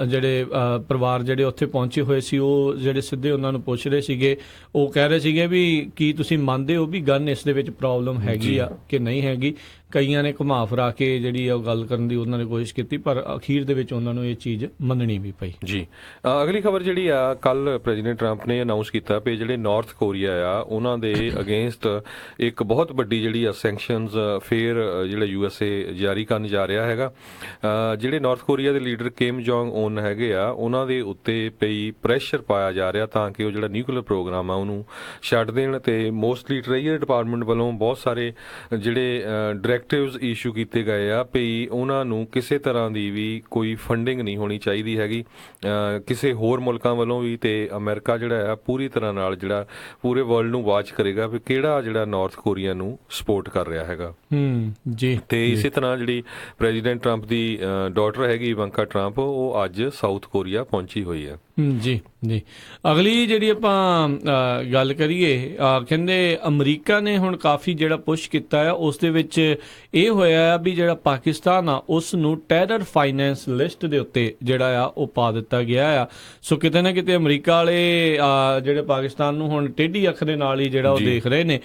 ਜਿਹੜੇ ਪਰਿਵਾਰ ਜਿਹੜੇ ਉੱਥੇ ਪਹੁੰਚੇ ਹੋਏ ਸੀ, ਉਹ ਜਿਹੜੇ ਸਿੱਧੇ ਉਹਨਾਂ ਨੂੰ ਪੁੱਛ ਰਹੇ ਸੀਗੇ, ਉਹ ਕਹਿ ਰਹੇ ਸੀਗੇ ਵੀ ਕੀ ਤੁਸੀਂ ਮੰਨਦੇ ਹੋ ਵੀ ਗਨ ਇਸ ਦੇ ਵਿੱਚ ਪ੍ਰੋਬਲਮ ਹੈਗੀ ਆ ਕਿ ਨਹੀਂ ਹੈਗੀ। ਕਈਆਂ ਨੇ ਘੁਮਾ ਫਿਰਾ ਕੇ ਜਿਹੜੀ ਉਹ ਗੱਲ ਕਰਨ ਦੀ ਉਹਨਾਂ ਨੇ ਕੋਸ਼ਿਸ਼ ਕੀਤੀ, ਪਰ ਅਖੀਰ ਦੇ ਵਿੱਚ ਉਹਨਾਂ ਨੂੰ ਇਹ ਚੀਜ਼ ਮੰਨਣੀ ਵੀ ਪਈ। ਜੀ ਅਗਲੀ ਖਬਰ ਜਿਹੜੀ ਆ, ਕੱਲ ਪ੍ਰੈਜ਼ੀਡੈਂਟ ਟਰੰਪ ਨੇ ਅਨਾਉਂਸ ਕੀਤਾ ਵੀ ਜਿਹੜੇ ਨਾਰਥ ਕੋਰੀਆ ਆ ਉਹਨਾਂ ਦੇ ਅਗੇਂਸਟ ਇੱਕ ਬਹੁਤ ਵੱਡੀ ਜਿਹੜੀ ਆ ਸੈਂਕਸ਼ਨਸ ਫੇਰ ਜਿਹੜਾ USA ਜਾਰੀ ਕਰਨ ਜਾ ਰਿਹਾ ਹੈਗਾ। ਜਿਹੜੇ ਨਾਰਥ ਕੋਰੀਆ ਦੇ ਲੀਡਰ ਕਿਮ ਜੋਂਗ ਉਨ ਹੈਗੇ ਆ, ਉਹਨਾਂ ਦੇ ਉੱਤੇ ਪਈ ਪ੍ਰੈਸ਼ਰ ਪਾਇਆ ਜਾ ਰਿਹਾ ਤਾਂ ਕਿ ਉਹ ਜਿਹੜਾ ਨਿਊਕਲੀਅਰ ਪ੍ਰੋਗਰਾਮ ਆ ਉਹਨੂੰ ਛੱਡ ਦੇਣ। ਤੇ ਮੋਸਟਲੀ ਟ੍ਰੇਜਰੀ ਡਿਪਾਰਟਮੈਂਟ ਵੱਲੋਂ ਬਹੁਤ ਸਾਰੇ ਜਿਹੜੇ ਡਾਇਰੈਕਟਿਵਸ ਇਸ਼ੂ ਕੀਤੇ ਗਏ ਆ ਵੀ ਉਹਨਾਂ ਨੂੰ ਕਿਸੇ ਤਰ੍ਹਾਂ ਦੀ ਵੀ ਕੋਈ ਫੰਡਿੰਗ ਨਹੀਂ ਹੋਣੀ ਚਾਹੀਦੀ ਹੈਗੀ ਕਿਸੇ ਹੋਰ ਮੁਲਕਾਂ ਵੱਲੋਂ ਵੀ। ਤੇ ਅਮਰੀਕਾ ਜਿਹੜਾ ਆ ਪੂਰੀ ਤਰ੍ਹਾਂ ਨਾਲ ਜਿਹੜਾ ਪੂਰੇ ਵਰਲਡ ਨੂੰ ਵਾਚ ਕਰੇਗਾ ਵੀ ਕਿਹੜਾ ਜਿਹੜਾ ਨਾਰਥ ਕੋਰੀਆ ਨੂੰ ਸਪੋਰਟ ਕਰ ਰਿਹਾ ਹੈਗਾ। ਜੀ ਤੇ ਇਸੇ ਤਰ੍ਹਾਂ ਜਿਹੜੀ ਪ੍ਰੈਜ਼ੀਡੈਂਟ ਟਰੰਪ ਦੀ ਡਾਟਰ ਹੈਗੀ ਇਵਾਂਕਾ ਟਰੰਪ, ਉਹ ਅੱਜ ਸਾਊਥ ਕੋਰੀਆ ਪਹੁੰਚੀ ਹੋਈ ਹੈ। ਜੀ ਜੀ ਅਗਲੀ ਜਿਹੜੀ ਆਪਾਂ ਗੱਲ ਕਰੀਏ, ਕਹਿੰਦੇ ਅਮਰੀਕਾ ਨੇ ਹੁਣ ਕਾਫੀ ਜਿਹੜਾ ਪੁਸ਼ ਕੀਤਾ ਆ, ਉਸ ਦੇ ਵਿੱਚ ਇਹ ਹੋਇਆ ਆ ਵੀ ਜਿਹੜਾ ਪਾਕਿਸਤਾਨ ਆ ਉਸ ਨੂੰ ਟੈਰਰ ਫਾਈਨੈਂਸ ਲਿਸਟ ਦੇ ਉੱਤੇ ਜਿਹੜਾ ਆ ਉਹ ਪਾ ਦਿੱਤਾ ਗਿਆ ਆ। ਸੋ ਕਿਤੇ ਨਾ ਕਿਤੇ ਅਮਰੀਕਾ ਵਾਲੇ ਜਿਹੜੇ ਪਾਕਿਸਤਾਨ ਨੂੰ ਹੁਣ ਟੇਢੀ ਅੱਖ ਦੇ ਨਾਲ ਹੀ ਜਿਹੜਾ ਉਹ ਦੇਖ ਰਹੇ ਨੇ,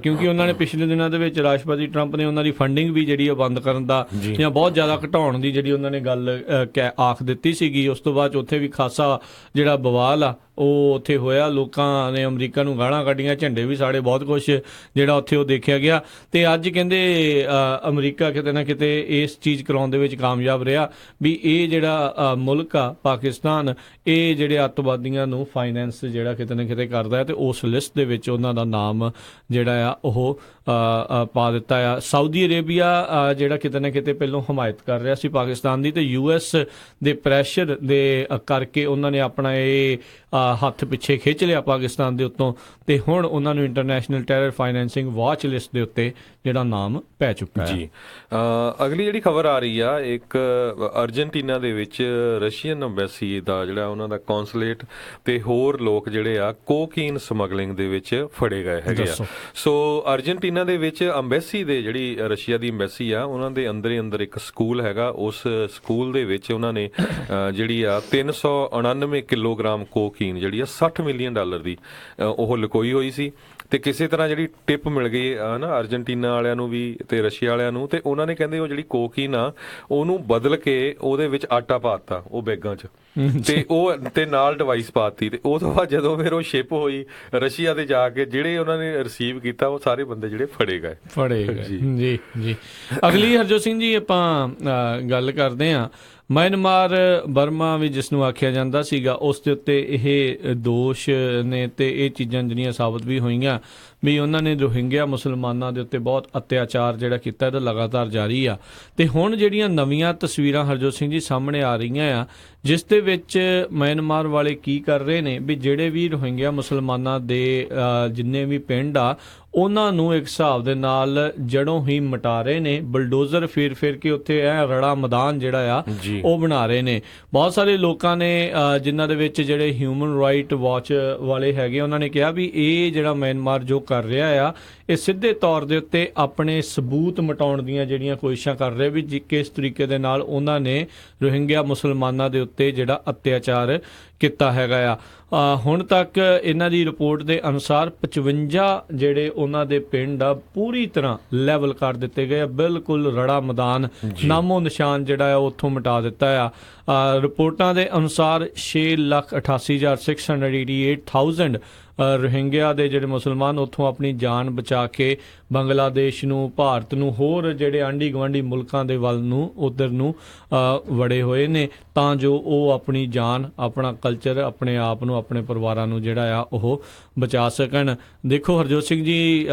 ਕਿਉਂਕਿ ਉਹਨਾਂ ਨੇ ਪਿਛਲੇ ਦਿਨਾਂ ਦੇ ਵਿੱਚ ਰਾਸ਼ਟਰਪਤੀ ਟਰੰਪ ਨੇ ਉਹਨਾਂ ਦੀ ਫੰਡਿੰਗ ਵੀ ਜਿਹੜੀ ਆ ਬੰਦ ਕਰਨ ਦਾ ਜਾਂ ਬਹੁਤ ਜ਼ਿਆਦਾ ਘਟਾਉਣ ਦੀ ਜਿਹੜੀ ਉਹਨਾਂ ਨੇ ਗੱਲ ਆਖ ਦਿੱਤੀ ਸੀਗੀ। ਉਸ ਤੋਂ ਬਾਅਦ ਉੱਥੇ ਵੀ ਖਾਸਾ ਜਿਹੜਾ ਬਵਾਲ ਆ ਉਹ ਉੱਥੇ ਹੋਇਆ, ਲੋਕਾਂ ਨੇ ਅਮਰੀਕਾ ਨੂੰ ਗਾਲਾਂ ਕੱਢੀਆਂ, ਝੰਡੇ ਵੀ ਸਾੜੇ, ਬਹੁਤ ਕੁਛ ਜਿਹੜਾ ਉੱਥੇ ਉਹ ਦੇਖਿਆ ਗਿਆ। ਤੇ ਅੱਜ ਕਹਿੰਦੇ ਅਮਰੀਕਾ ਕਿਤੇ ਨਾ ਕਿਤੇ ਇਸ ਚੀਜ਼ ਕਰਾਉਣ ਦੇ ਵਿੱਚ ਕਾਮਯਾਬ ਰਿਹਾ ਵੀ ਇਹ ਜਿਹੜਾ ਮੁਲਕ ਆ ਪਾਕਿਸਤਾਨ, ਇਹ ਜਿਹੜੇ ਅੱਤਵਾਦੀਆਂ ਨੂੰ ਫਾਈਨੈਂਸ ਜਿਹੜਾ ਕਿਤੇ ਨਾ ਕਿਤੇ ਕਰਦਾ ਹੈ, ਤੇ ਉਸ ਲਿਸਟ ਦੇ ਵਿੱਚ ਉਹਨਾਂ ਦਾ ਨਾਮ ਜਿਹੜਾ ਆ ਉਹ ਪਾ ਦਿੱਤਾ ਆ। ਸਾਊਦੀ ਅਰੇਬੀਆ ਜਿਹੜਾ ਕਿਤੇ ਨਾ ਕਿਤੇ ਪਹਿਲਾਂ ਹਮਾਇਤ ਕਰ ਰਿਹਾ ਸੀ ਪਾਕਿਸਤਾਨ ਦੀ, ਤੇ US ਦੇ ਪ੍ਰੈਸ਼ਰ ਦੇ ਕਰਕੇ ਉਹਨਾਂ ਨੇ ਆਪਣਾ ਇਹ ਹੱਥ ਪਿੱਛੇ ਖਿੱਚ ਲਿਆ ਪਾਕਿਸਤਾਨ ਦੇ ਉੱਤੋਂ, ਤੇ ਹੁਣ ਉਹਨਾਂ ਨੂੰ international terror financing watch list ਦੇ ਉੱਤੇ ਜਿਹੜਾ ਨਾਮ ਪੈ ਚੁੱਕਾ ਹੈ। ਜੀ ਅਗਲੀ ਜਿਹੜੀ ਖਬਰ ਆ ਰਹੀ ਆ, ਇੱਕ ਅਰਜਨਟੀਨਾ ਦੇ ਵਿੱਚ ਰਸ਼ੀਅਨ ਅੰਬੈਸੀ ਦਾ ਜਿਹੜਾ ਉਹਨਾਂ ਦਾ ਕੌਂਸੂਲੇਟ ਤੇ ਹੋਰ ਲੋਕ ਜਿਹੜੇ ਆ ਕੋਕੀਨ ਸਮਗਲਿੰਗ ਦੇ ਵਿੱਚ ਫੜੇ ਗਏ ਹੈਗੇ ਆ। ਸੋ ਅਰਜਨਟੀਨਾ ਦੇ ਵਿੱਚ ਅੰਬੈਸੀ ਦੇ ਜਿਹੜੀ ਰਸ਼ੀਆ ਦੀ ਅੰਬੈਸੀ ਆ, ਉਹਨਾਂ ਦੇ ਅੰਦਰ ਇੱਕ ਸਕੂਲ ਹੈਗਾ, ਉਸ ਸਕੂਲ ਦੇ ਵਿੱਚ ਉਹਨਾਂ ਨੇ ਜਿਹੜੀ ਆ 399 ਕਿਲੋਗ੍ਰਾਮ ਕੋਕੀਨ ਜਿਹੜੀ ਆ $60 ਮਿਲੀਅਨ ਦੀ ਉਹ ਲੁਕੋਈ ਹੋਈ ਸੀ। ਤੇ ਕਿਸੇ ਤਰ੍ਹਾਂ ਜਿਹੜੀ ਟਿਪ ਮਿਲ ਗਈ ਨਾ ਅਰਜਨਟੀਨਾ ਵਾਲਿਆਂ ਨੂੰ ਵੀ ਤੇ ਰਸ਼ੀਆ ਵਾਲਿਆਂ ਨੂੰ, ਤੇ ਉਹਨਾਂ ਨੇ ਕਹਿੰਦੇ ਉਹ ਜਿਹੜੀ ਕੋਕੀਨ ਆ ਉਹਨੂੰ ਬਦਲ ਕੇ ਉਹਦੇ ਵਿੱਚ ਆਟਾ ਪਾਤਾ ਉਹ ਬੈਗਾਂ 'ਚ, ਤੇ ਉਹ ਤੇ ਨਾਲ ਡਿਵਾਈਸ ਪਾਤੀ। ਤੇ ਉਹ ਤੋਂ ਬਾਅਦ ਜਦੋਂ ਫਿਰ ਉਹ ਸ਼ਿਪ ਹੋਈ ਰਸ਼ੀਆ ਤੇ ਜਾ ਕੇ ਜਿਹੜੇ ਉਹਨਾਂ ਨੇ ਰਿਸੀਵ ਕੀਤਾ, ਉਹ ਸਾਰੇ ਬੰਦੇ ਜਿਹੜੇ ਫੜੇ ਗਏ। ਜੀ ਜੀ ਅਗਲੀ ਹਰਜੋਤ ਸਿੰਘ ਜੀ ਆਪਾਂ ਗੱਲ ਕਰਦੇ ਹਾਂ ਮਿਆਂਮਾਰ ਬਰਮਾ ਵੀ ਜਿਸ ਨੂੰ ਆਖਿਆ ਜਾਂਦਾ ਸੀਗਾ, ਉਸ ਦੇ ਉੱਤੇ ਇਹ ਦੋਸ਼ ਨੇ ਤੇ ਇਹ ਚੀਜ਼ਾਂ ਜਿਹੜੀਆਂ ਸਾਬਤ ਵੀ ਹੋਈਆਂ ਵੀ ਉਹਨਾਂ ਨੇ ਰੋਹਿੰਗਿਆ ਮੁਸਲਮਾਨਾਂ ਦੇ ਉੱਤੇ ਬਹੁਤ ਅਤਿਆਚਾਰ ਜਿਹੜਾ ਕੀਤਾ, ਇਹਦਾ ਲਗਾਤਾਰ ਜਾਰੀ ਆ। ਤੇ ਹੁਣ ਜਿਹੜੀਆਂ ਨਵੀਆਂ ਤਸਵੀਰਾਂ ਹਰਜੋਤ ਸਿੰਘ ਜੀ ਸਾਹਮਣੇ ਆ ਰਹੀਆਂ ਆ, ਜਿਸ ਦੇ ਵਿੱਚ ਮਿਆਂਮਾਰ ਵਾਲੇ ਕੀ ਕਰ ਰਹੇ ਨੇ ਵੀ ਜਿਹੜੇ ਵੀ ਰੋਹਿੰਗਿਆ ਮੁਸਲਮਾਨਾਂ ਦੇ ਜਿੰਨੇ ਵੀ ਪਿੰਡ ਆ ਉਹਨਾਂ ਨੂੰ ਇੱਕ ਹਿਸਾਬ ਦੇ ਨਾਲ ਜੜੋਂ ਹੀ ਮਿਟਾ ਰਹੇ ਨੇ, ਬਲਡੋਜ਼ਰ ਫੇਰ ਕੇ ਉੱਥੇ ਰੜਾ ਮੈਦਾਨ ਜਿਹੜਾ ਆ ਉਹ ਬਣਾ ਰਹੇ ਨੇ। ਬਹੁਤ ਸਾਰੇ ਲੋਕਾਂ ਨੇ ਜਿਨ੍ਹਾਂ ਦੇ ਵਿੱਚ ਜਿਹੜੇ ਹਿਊਮਨ ਰਾਈਟ ਵਾਚ ਵਾਲੇ ਹੈਗੇ, ਉਹਨਾਂ ਨੇ ਕਿਹਾ ਵੀ ਇਹ ਜਿਹੜਾ ਮਿਆਂਮਾਰ ਜੋ ਕਰ ਰਿਹਾ ਆ, ਇਹ ਸਿੱਧੇ ਤੌਰ ਦੇ ਉੱਤੇ ਆਪਣੇ ਸਬੂਤ ਮਿਟਾਉਣ ਦੀਆਂ ਜਿਹੜੀਆਂ ਕੋਸ਼ਿਸ਼ਾਂ ਕਰ ਰਹੇ ਵੀ ਕਿਸ ਤਰੀਕੇ ਦੇ ਨਾਲ ਉਹਨਾਂ ਨੇ ਰੋਹਿੰਗਿਆ ਮੁਸਲਮਾਨਾਂ ਦੇ ਉੱਤੇ ਜਿਹੜਾ ਅਤਿਆਚਾਰ ਕੀਤਾ ਹੈਗਾ ਆ। ਹੁਣ ਤੱਕ ਇਹਨਾਂ ਦੀ ਰਿਪੋਰਟ ਦੇ ਅਨੁਸਾਰ 55 ਜਿਹੜੇ ਉਹਨਾਂ ਦੇ ਪਿੰਡ ਆ ਪੂਰੀ ਤਰ੍ਹਾਂ ਲੈਵਲ ਕਰ ਦਿੱਤੇ ਗਏ ਆ, ਬਿਲਕੁਲ ਰੜਾ ਮੈਦਾਨ, ਨਾਮੋ ਨਿਸ਼ਾਨ ਜਿਹੜਾ ਆ ਉੱਥੋਂ ਮਿਟਾ ਦਿੱਤਾ ਆ। ਰਿਪੋਰਟਾਂ ਦੇ ਅਨੁਸਾਰ 6,88,688 ਰੋਹਿੰਗਿਆ ਦੇ ਜਿਹੜੇ ਮੁਸਲਮਾਨ ਉੱਥੋਂ ਆਪਣੀ ਜਾਨ ਬਚਾ ਕੇ ਬੰਗਲਾਦੇਸ਼ ਨੂੰ, ਭਾਰਤ ਨੂੰ, ਹੋਰ ਜਿਹੜੇ ਆਂਢੀ ਗੁਆਂਢੀ ਮੁਲਕਾਂ ਦੇ ਵੱਲ ਨੂੰ ਉਧਰ ਨੂੰ ਵੜੇ ਹੋਏ ਨੇ, ਤਾਂ ਜੋ ਉਹ ਆਪਣੀ ਜਾਨ, ਆਪਣਾ ਕਲਚਰ, ਆਪਣੇ ਆਪ ਨੂੰ, ਆਪਣੇ ਪਰਿਵਾਰਾਂ ਨੂੰ ਜਿਹੜਾ ਆ ਉਹ ਬਚਾ ਸਕਣ। ਦੇਖੋ ਹਰਜੋਤ ਸਿੰਘ ਜੀ,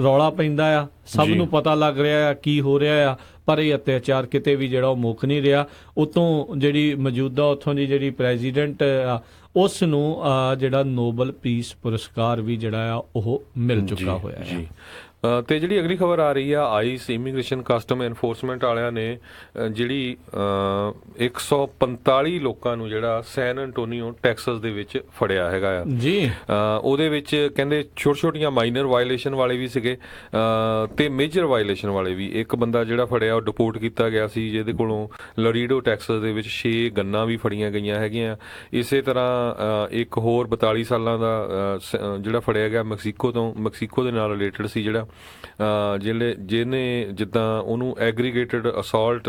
ਰੌਲਾ ਪੈਂਦਾ ਆ, ਸਭ ਨੂੰ ਪਤਾ ਲੱਗ ਰਿਹਾ ਆ ਕੀ ਹੋ ਰਿਹਾ ਆ, ਪਰ ਇਹ ਅਤਿਆਚਾਰ ਕਿਤੇ ਵੀ ਜਿਹੜਾ ਉਹ ਮੁੱਕ ਨਹੀਂ ਰਿਹਾ। ਉਤੋਂ ਜਿਹੜੀ ਮੌਜੂਦਾ ਉੱਥੋਂ ਦੀ ਜਿਹੜੀ ਪ੍ਰੈਜ਼ੀਡੈਂਟ ਆ ਉਸ ਨੂੰ ਜਿਹੜਾ ਨੋਬਲ ਪੀਸ ਪੁਰਸਕਾਰ ਵੀ ਜਿਹੜਾ ਆ ਉਹ ਮਿਲ ਚੁੱਕਾ ਹੋਇਆ ਹੈ। ਤੇ ਜਿਹੜੀ ਅਗਲੀ ਖਬਰ ਆ ਰਹੀ ਆ, ਆਈਸ ਇਮੀਗ੍ਰੇਸ਼ਨ ਕਸਟਮ ਐਨਫੋਰਸਮੈਂਟ ਵਾਲਿਆਂ ਨੇ ਜਿਹੜੀ 145 ਲੋਕਾਂ ਨੂੰ ਜਿਹੜਾ ਸੈਨ ਐਂਟੋਨੀਓ ਟੈਕਸਸ ਦੇ ਵਿੱਚ ਫੜਿਆ ਹੈਗਾ ਆ ਜੀ। ਉਹਦੇ ਵਿੱਚ ਕਹਿੰਦੇ ਛੋਟੀਆਂ ਮਾਈਨਰ ਵਾਇਲੇਸ਼ਨ ਵਾਲੇ ਵੀ ਸੀਗੇ ਤੇ ਮੇਜਰ ਵਾਇਲੇਸ਼ਨ ਵਾਲੇ ਵੀ। ਇੱਕ ਬੰਦਾ ਜਿਹੜਾ ਫੜਿਆ ਉਹ ਡਿਪੋਰਟ ਕੀਤਾ ਗਿਆ ਸੀ, ਜਿਹਦੇ ਕੋਲੋਂ ਲੋਰੀਡੋ ਟੈਕਸਸ ਦੇ ਵਿੱਚ 6 ਗੰਨਾਂ ਵੀ ਫੜੀਆਂ ਗਈਆਂ ਹੈਗੀਆਂ। ਇਸੇ ਤਰ੍ਹਾਂ ਇੱਕ ਹੋਰ 42 ਸਾਲਾਂ ਦਾ ਜਿਹੜਾ ਫੜਿਆ ਗਿਆ ਮੈਕਸੀਕੋ ਦੇ ਨਾਲ ਰਿਲੇਟਡ ਸੀ, ਜਿਹੜਾ ਜਿਹਨੇ ਜਿੱਦਾਂ ਉਹਨੂੰ ਐਗਰੀਗੇਟਡ ਅਸੌਲਟ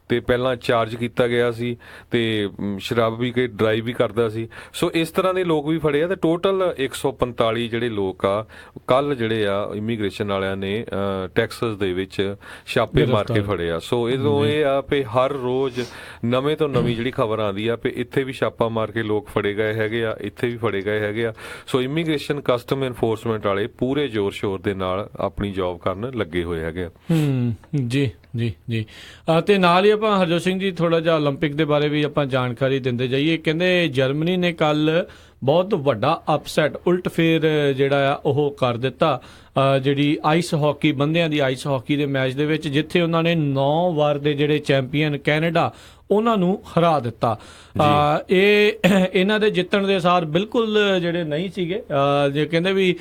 ਤੇ ਪਹਿਲਾਂ ਚਾਰਜ ਕੀਤਾ ਗਿਆ ਸੀ ਤੇ ਸ਼ਰਾਬ ਵੀ ਕੇ ਡਰਾਈਵ ਵੀ ਕਰਦਾ ਸੀ। ਸੋ ਇਸ ਤਰ੍ਹਾਂ ਦੇ ਲੋਕ ਵੀ ਫੜੇ ਆ ਤੇ ਟੋਟਲ 145 ਜਿਹੜੇ ਲੋਕ ਆ ਕੱਲ ਜਿਹੜੇ ਆ ਇਮੀਗ੍ਰੇਸ਼ਨ ਵਾਲਿਆਂ ਨੇ ਟੈਕਸਸ ਦੇ ਵਿੱਚ ਛਾਪੇ ਮਾਰ ਕੇ ਫੜੇ ਆ। ਸੋ ਇਹ ਆ ਵੀ ਹਰ ਰੋਜ਼ ਨਵੇਂ ਤੋਂ ਨਵੀਂ ਜਿਹੜੀ ਖਬਰ ਆਉਂਦੀ ਆ ਵੀ ਇੱਥੇ ਵੀ ਛਾਪਾ ਮਾਰ ਕੇ ਲੋਕ ਫੜੇ ਗਏ ਹੈਗੇ ਆ, ਇੱਥੇ ਵੀ ਫੜੇ ਗਏ ਹੈਗੇ ਆ। ਸੋ ਇਮੀਗ੍ਰੇਸ਼ਨ ਕਸਟਮ ਐਨਫੋਰਸਮੈਂਟ ਵਾਲੇ ਪੂਰੇ ਜ਼ੋਰ ਸ਼ੋਰ ਦੇ ਨਾਲ ਆਪਣੀ ਜੌਬ ਕਰਨ ਲੱਗੇ ਹੋਏ ਹੈਗੇ ਆ। ਜੀ ਜੀ ਜੀ ਤੇ ਨਾਲ ਹੀ ਆਪਾਂ ਹਰਜੋਤ ਸਿੰਘ ਜੀ ਥੋੜਾ ਜਿਹਾ 올림픽 ਦੇ ਬਾਰੇ ਵੀ ਆਪਾਂ ਜਾਣਕਾਰੀ ਦਿੰਦੇ ਜਾਈਏ। ਕਹਿੰਦੇ ਜਰਮਨੀ ਨੇ ਕੱਲ ਬਹੁਤ ਵੱਡਾ ਅਪਸੈਟ, ਉਲਟਫੇਰ ਜਿਹੜਾ ਆ ਉਹ ਕਰ ਦਿੱਤਾ ਜਿਹੜੀ ਆਈਸ ਹਾਕੀ, ਬੰਦਿਆਂ ਦੀ ਆਈਸ ਹਾਕੀ ਦੇ ਮੈਚ ਦੇ ਵਿੱਚ, ਜਿੱਥੇ ਉਹਨਾਂ ਨੇ 9 ਵਾਰ ਦੇ ਜਿਹੜੇ ਚੈਂਪੀਅਨ ਕੈਨੇਡਾ ਉਹਨਾਂ ਨੂੰ ਹਰਾ ਦਿੱਤਾ। ਇਹ ਇਹਨਾਂ ਦੇ ਜਿੱਤਣ ਦੇ ਅਸਾਰ ਬਿਲਕੁਲ ਜਿਹੜੇ ਨਹੀਂ ਸੀਗੇ। ਜੇ ਕਹਿੰਦੇ ਵੀ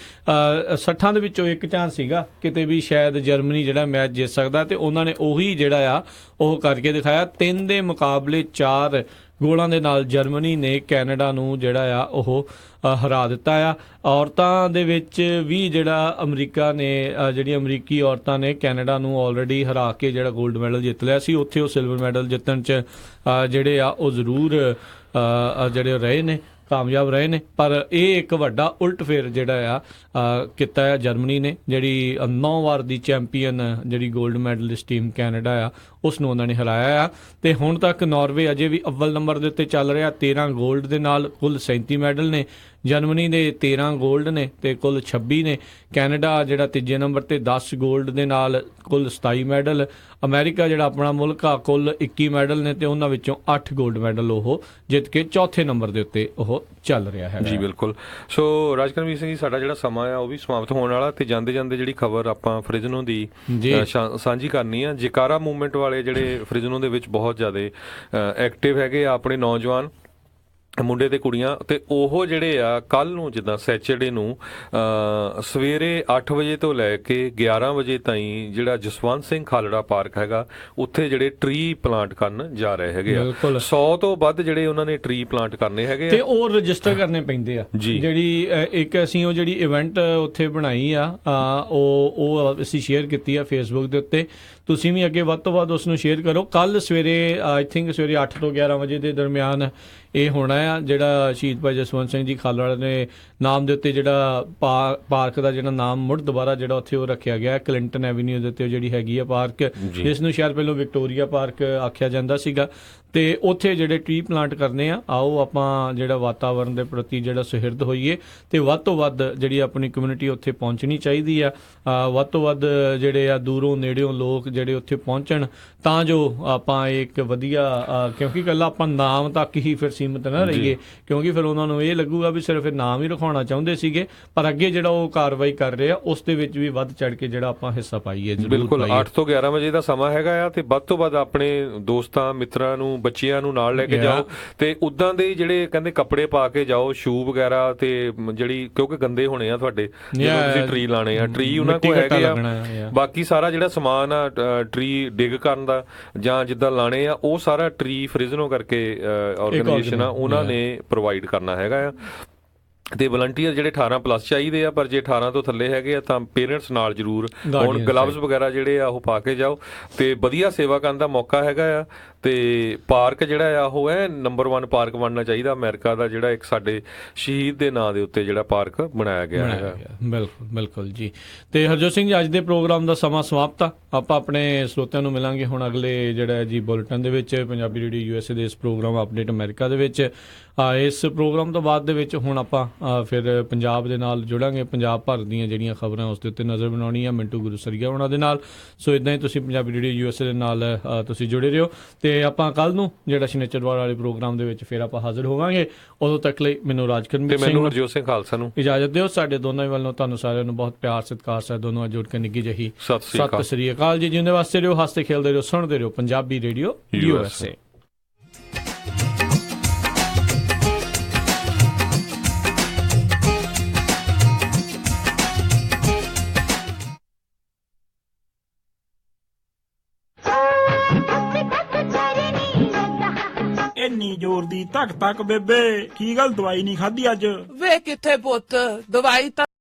60 ਦੇ ਵਿੱਚੋਂ ਇੱਕ ਚਾਂਸ ਸੀਗਾ ਕਿਤੇ ਵੀ ਸ਼ਾਇਦ ਜਰਮਨੀ ਜਿਹੜਾ ਮੈਚ ਜਿੱਤ ਸਕਦਾ, ਤੇ ਉਹਨਾਂ ਨੇ ਉਹੀ ਜਿਹੜਾ ਆ ਉਹ ਕਰਕੇ ਦਿਖਾਇਆ। 3 ਦੇ ਮੁਕਾਬਲੇ 4 ਗੋਲਾਂ ਦੇ ਨਾਲ ਜਰਮਨੀ ਨੇ ਕੈਨੇਡਾ ਨੂੰ ਜਿਹੜਾ ਆ ਉਹ ਹਰਾ ਦਿੱਤਾ ਆ। ਔਰਤਾਂ ਦੇ ਵਿੱਚ ਵੀ ਜਿਹੜਾ ਅਮਰੀਕਾ ਨੇ, ਜਿਹੜੀਆਂ ਅਮਰੀਕੀ ਔਰਤਾਂ ਨੇ ਕੈਨੇਡਾ ਨੂੰ ਆਲਰੇਡੀ ਹਰਾ ਕੇ ਜਿਹੜਾ 골ਡ ਮੈਡਲ ਜਿੱਤ ਲਿਆ ਸੀ, ਉੱਥੇ ਉਹ ਸਿਲਵਰ ਮੈਡਲ ਜਿੱਤਣ 'ਚ ਜਿਹੜੇ ਆ ਉਹ ਜ਼ਰੂਰ ਜਿਹੜੇ ਰਹੇ ਨੇ, ਕਾਮਯਾਬ ਰਹੇ ਨੇ। ਪਰ ਇਹ ਇੱਕ ਵੱਡਾ ਉਲਟਫੇਰ ਜਿਹੜਾ ਆ ਕੀਤਾ ਆ ਜਰਮਨੀ ਨੇ, ਜਿਹੜੀ 9 ਵਾਰ ਦੀ ਚੈਂਪੀਅਨ ਜਿਹੜੀ 골ਡ ਮੈਡਲਿਸਟ ਟੀਮ ਕੈਨੇਡਾ ਆ ਉਸ ਨੂੰ ਉਹਨਾਂ ਨੇ ਹਰਾਇਆ ਆ। ਤੇ ਹੁਣ ਤੱਕ ਨਾਰਵੇ ਅਜੇ ਵੀ ਅੱਵਲ ਨੰਬਰ ਦੇ ਉੱਤੇ ਚੱਲ ਰਿਹਾ, 13 골ਡ ਦੇ ਨਾਲ ਕੁੱਲ 37 ਮੈਡਲ ਨੇ। ਜਰਮਨੀ ਦੇ 13 골ਡ ਨੇ ਤੇ ਕੁੱਲ 26 ਨੇ। ਕੈਨੇਡਾ ਜਿਹੜਾ ਤੀਜੇ ਨੰਬਰ ਤੇ 10 골ਡ ਦੇ ਨਾਲ ਕੁੱਲ 27 ਮੈਡਲ। ਅਮਰੀਕਾ ਜਿਹੜਾ ਆਪਣਾ ਮੁਲਕ ਆ ਕੁੱਲ 21 ਮੈਡਲ ਨੇ ਤੇ ਉਹਨਾਂ ਵਿੱਚੋਂ 8 골ਡ ਮੈਡਲ ਉਹ ਜਿੱਤ ਕੇ ਚੌਥੇ ਨੰਬਰ ਦੇ ਉੱਤੇ ਉਹ ਚੱਲ ਰਿਹਾ ਹੈ। ਜੀ ਬਿਲਕੁਲ। ਸੋ ਰਾਜਕਰਮਵੀਰ ਸਿੰਘ ਜੀ, ਸਾਡਾ ਜਿਹੜਾ ਸਮਾਂ ਆ ਉਹ ਵੀ ਸਮਾਪਤ ਹੋਣ ਵਾਲਾ, ਤੇ ਜਾਂਦੇ ਜਾਂਦੇ ਜਿਹੜੀ ਖਬਰ ਆਪਾਂ ਫ੍ਰਿਜ਼ਨੋ ਦੀ ਸਾਂਝੀ ਕਰਨੀ ਆ। ਜਿਕਾਰਾ ਮੂਵਮੈਂਟ ਵਾਲੇ ਜਿਹੜੇ ਫ੍ਰਿਜ਼ਨੋ ਦੇ ਵਿੱਚ ਬਹੁਤ ਜ਼ਿਆਦਾ ਐਕਟਿਵ ਹੈਗੇ ਆ ਆਪਣੇ ਨੌਜਵਾਨ ਮੁੰਡੇ ਤੇ ਕੁੜੀਆਂ, ਤੇ ਉਹ ਜਿਹੜੇ ਆ ਕੱਲ ਨੂੰ ਜਿੱਦਾਂ ਸੈਚਰਡੇ ਨੂੰ ਸਵੇਰੇ 8 ਵਜੇ ਤੋਂ ਲੈ ਕੇ 11 ਵਜੇ ਤਾਈਂ ਜਿਹੜਾ ਜਸਵੰਤ ਸਿੰਘ ਖਾਲੜਾ ਪਾਰਕ ਹੈਗਾ ਉੱਥੇ ਜਿਹੜੇ ਟਰੀ ਪਲਾਂਟ ਕਰਨ ਜਾ ਰਹੇ ਹੈਗੇ ਆ। 100 ਤੋਂ ਵੱਧ ਜਿਹੜੇ ਉਹਨਾਂ ਨੇ ਟਰੀ ਪਲਾਂਟ ਕਰਨੇ ਹੈਗੇ ਤੇ ਉਹ ਰਜਿਸਟਰ ਕਰਨੇ ਪੈਂਦੇ ਆ। ਜਿਹੜੀ ਇੱਕ ਅਸੀਂ ਉਹ ਜਿਹੜੀ ਇਵੈਂਟ ਉੱਥੇ ਬਣਾਈ ਆ ਉਹ ਅਸੀਂ ਸ਼ੇਅਰ ਕੀਤੀ ਆ ਫੇਸਬੁੱਕ ਦੇ ਉੱਤੇ। ਤੁਸੀਂ ਵੀ ਅੱਗੇ ਵੱਧ ਤੋਂ ਵੱਧ ਉਸ ਨੂੰ ਸ਼ੇਅਰ ਕਰੋ। ਕੱਲ ਸਵੇਰੇ ਆਈ ਥਿੰਕ ਸਵੇਰੇ 8 ਤੋਂ 11 ਵਜੇ ਦੇ ਦਰਮਿਆਨ ਇਹ ਹੋਣਾ ਆ। ਜਿਹੜਾ ਸ਼ਹੀਦ ਭਾਈ ਜਸਵੰਤ ਸਿੰਘ ਜੀ ਖਾਲੜਾ ਨੇ ਨਾਮ ਦੇ ਉੱਤੇ ਜਿਹੜਾ ਪਾਰਕ ਦਾ ਜਿਹੜਾ ਨਾਮ ਮੁੜ ਦੁਬਾਰਾ ਜਿਹੜਾ ਉੱਥੇ ਉਹ ਰੱਖਿਆ ਗਿਆ ਕਲਿੰਟਨ ਐਵੀਨਿਊ ਦੇ ਉੱਤੇ ਜਿਹੜੀ ਹੈਗੀ ਆ ਪਾਰਕ, ਜਿਸ ਨੂੰ ਸ਼ਾਇਦ ਪਹਿਲਾਂ ਵਿਕਟੋਰੀਆ ਪਾਰਕ ਆਖਿਆ ਜਾਂਦਾ ਸੀਗਾ। ਤੇ ਉੱਥੇ ਜਿਹੜੇ ਟਰੀ ਪਲਾਂਟ ਕਰਨੇ ਆ, ਆਓ ਆਪਾਂ ਜਿਹੜਾ ਵਾਤਾਵਰਨ ਦੇ ਪ੍ਰਤੀ ਜਿਹੜਾ ਸੁਹਿਰਦ ਹੋਈਏ ਤੇ ਵੱਧ ਤੋਂ ਵੱਧ ਜਿਹੜੀ ਆਪਣੀ ਕਮਿਊਨਿਟੀ ਉੱਥੇ ਪਹੁੰਚਣੀ ਚਾਹੀਦੀ ਆ। ਵੱਧ ਤੋਂ ਵੱਧ ਜਿਹੜੇ ਆ ਦੂਰੋਂ ਨੇੜਿਓਂ ਲੋਕ ਜਿਹੜੇ ਉੱਥੇ ਪਹੁੰਚਣ, ਤਾਂ ਜੋ ਆਪਾਂ ਇੱਕ ਵਧੀਆ, ਕਿਉਂਕਿ ਇਕੱਲਾ ਆਪਾਂ ਨਾਮ ਤੱਕ ਹੀ ਫਿਰ ਸੀਮਿਤ ਨਾ ਰਹੀਏ, ਕਿਉਂਕਿ ਫਿਰ ਉਹਨਾਂ ਨੂੰ ਇਹ ਲੱਗੂਗਾ ਵੀ ਸਿਰਫ ਨਾਮ ਹੀ ਰਖਾਉਣਾ ਚਾਹੁੰਦੇ ਸੀਗੇ, ਪਰ ਅੱਗੇ ਜਿਹੜਾ ਉਹ ਕਾਰਵਾਈ ਕਰ ਰਹੇ ਆ ਉਸ ਦੇ ਵਿੱਚ ਵੀ ਵੱਧ ਚੜ ਕੇ ਜਿਹੜਾ ਆਪਾਂ ਹਿੱਸਾ ਪਾਈਏ। ਬਿਲਕੁਲ 8 ਤੋਂ 11 ਵਜੇ ਦਾ ਸਮਾਂ ਹੈਗਾ ਆ, ਤੇ ਵੱਧ ਤੋਂ ਵੱਧ ਆਪਣੇ ਦੋਸਤਾਂ ਮਿੱਤਰਾਂ ਨੂੰ, ਬੱਚਿਆਂ ਨੂੰ ਨਾਲ ਲੈ ਕੇ ਜਾਓ, ਤੇ ਉਦਾਂ ਦੇ ਜਿਹੜੇ ਕਹਿੰਦੇ ਕੱਪੜੇ ਪਾ ਕੇ ਜਾਓ, ਸ਼ੂ ਵਗੈਰਾ, ਤੇ ਜਿਹੜੀ ਕਿਉਂਕਿ ਗੰਦੇ ਹੋਣੇ ਆ ਤੁਹਾਡੇ ਜਦੋਂ ਤੁਸੀਂ ਟਰੀ ਲਾਣੇ ਆ, ਟਰੀ ਉਹਨਾਂ ਕੋਲ ਹੈਗੇ ਆ। ਬਾਕੀ ਸਾਰਾ ਜਿਹੜਾ ਸਮਾਨ ਆ ਟਰੀ ਡਿਗ ਕਰਨ ਦਾ ਜਾਂ ਜਿੱਦਾਂ ਲਾਣੇ ਆ, ਉਹ ਸਾਰਾ ਟਰੀ ਫ੍ਰਿਜ਼ਨੋ ਕਰਕੇ ਆਰਗੇਨਾਈਜੇਸ਼ਨ ਆ ਉਹਨਾਂ ਨੇ ਪ੍ਰੋਵਾਈਡ ਕਰਨਾ ਹੈਗਾ ਆ। ਤੇ ਵਲੰਟੀਅਰ ਜਿਹੜੇ 18 ਪਲੱਸ ਚਾਹੀਦੇ ਆ, ਪਰ ਜੇ 18 ਤੋਂ ਥੱਲੇ ਹੈਗੇ ਆ ਤਾਂ ਪੇਰੈਂਟਸ ਨਾਲ ਜ਼ਰੂਰ ਹੁਣ ਗਲਵਜ਼ ਵਗੈਰਾ ਜਿਹੜੇ ਆ ਉਹ ਪਾ ਕੇ ਜਾਓ। ਤੇ ਵਧੀਆ ਸੇਵਾ ਕਰਨ ਦਾ ਮੌਕਾ ਹੈਗਾ ਆ। ਤੇ ਪਾਰਕ ਜਿਹੜਾ ਆ ਉਹ ਹੈ ਨੰਬਰ 1 ਪਾਰਕ ਬਣਨਾ ਚਾਹੀਦਾ ਅਮਰੀਕਾ ਦਾ, ਜਿਹੜਾ ਇੱਕ ਸਾਡੇ ਸ਼ਹੀਦ ਦੇ ਨਾਂ ਦੇ ਉੱਤੇ ਜਿਹੜਾ ਪਾਰਕ ਬਣਾਇਆ ਗਿਆ ਹੈਗਾ। ਬਿਲਕੁਲ ਬਿਲਕੁਲ ਜੀ। ਤੇ ਹਰਜੋਤ ਸਿੰਘ ਜੀ, ਅੱਜ ਦੇ ਪ੍ਰੋਗਰਾਮ ਦਾ ਸਮਾਂ ਸਮਾਪਤ ਆ। ਆਪਾਂ ਆਪਣੇ ਸਰੋਤਿਆਂ ਨੂੰ ਮਿਲਾਂਗੇ ਹੁਣ ਅਗਲੇ ਜਿਹੜਾ ਜੀ ਬੁਲੇਟਿਨ ਦੇ ਵਿੱਚ, ਪੰਜਾਬੀ ਰੇਡੀਓ USA ਦੇ ਇਸ ਪ੍ਰੋਗਰਾਮ ਅਪਡੇਟ ਅਮਰੀਕਾ ਦੇ ਵਿੱਚ। ਇਸ ਪ੍ਰੋਗਰਾਮ ਤੋਂ ਬਾਅਦ ਦੇ ਵਿੱਚ ਹੁਣ ਆਪਾਂ ਫਿਰ ਪੰਜਾਬ ਦੇ ਨਾਲ ਜੁੜਾਂਗੇ, ਪੰਜਾਬ ਭਰ ਦੀਆਂ ਜਿਹੜੀਆਂ ਖਬਰਾਂ ਉਸ ਦੇ ਉੱਤੇ ਨਜ਼ਰ ਬਣਾਉਣੀ ਆ ਮਿੰਟੂ ਗੁਰਸਰੀਆ ਉਹਨਾਂ ਦੇ ਨਾਲ। ਸੋ ਇਦਾਂ ਹੀ ਤੁਸੀਂ ਪੰਜਾਬੀ ਰੇਡੀਓ USA ਦੇ ਨਾਲ ਤੁਸੀਂ ਜੁੜੇ ਰਹੋ। ਤੇ ਆਪਾਂ ਕੱਲ ਨੂੰ ਜਿਹੜਾ ਸ਼ਨੀਚਰਵਾਰ ਵਾਲੇ ਪ੍ਰੋਗਰਾਮ ਦੇ ਵਿੱਚ ਫਿਰ ਆਪਾਂ ਹਾਜ਼ਰ ਹੋਵਾਂਗੇ। ਉਦੋਂ ਤੱਕ ਲਈ ਮੈਨੂੰ ਰਾਜਕਰਮਜੀਤ ਸਿੰਘ, ਮੈਨੂੰ ਹਰਜੋਤ ਸਿੰਘ ਖਾਲਸਾ ਨੂੰ ਇਜਾਜ਼ਤ ਦਿਓ। ਸਾਡੇ ਦੋਨਾਂ ਵੱਲੋਂ ਤੁਹਾਨੂੰ ਸਾਰਿਆਂ ਨੂੰ ਬਹੁਤ ਪਿਆਰ ਸਤਿਕਾਰ ਸਾਹਿਬ ਦੋਨੋਂ ਜੁੜ ਕੇ ਨਿੱਘੀ ਜਿਹੀ ਸਤਿ ਸ੍ਰੀ ਅਕਾਲ ਜੀ। ਜਿਉਂਦੇ ਵਾਸਤੇ ਰਹੋ, ਹੱਸਦੇ ਖੇਲਦੇ ਰਹੋ, ਸੁਣਦੇ ਰਹੋ ਪੰਜਾਬੀ ਰੇਡੀਓ USA। ਇੰਨੀ ਜ਼ੋਰ ਦੀ ਧੱਕ ਧੱਕ ਬੇਬੇ, ਕੀ ਗੱਲ ਦਵਾਈ ਨਹੀਂ ਖਾਧੀ ਅੱਜ? ਵੇ ਕਿੱਥੇ ਪੁੱਤ, ਦਵਾਈ ਤਾਂ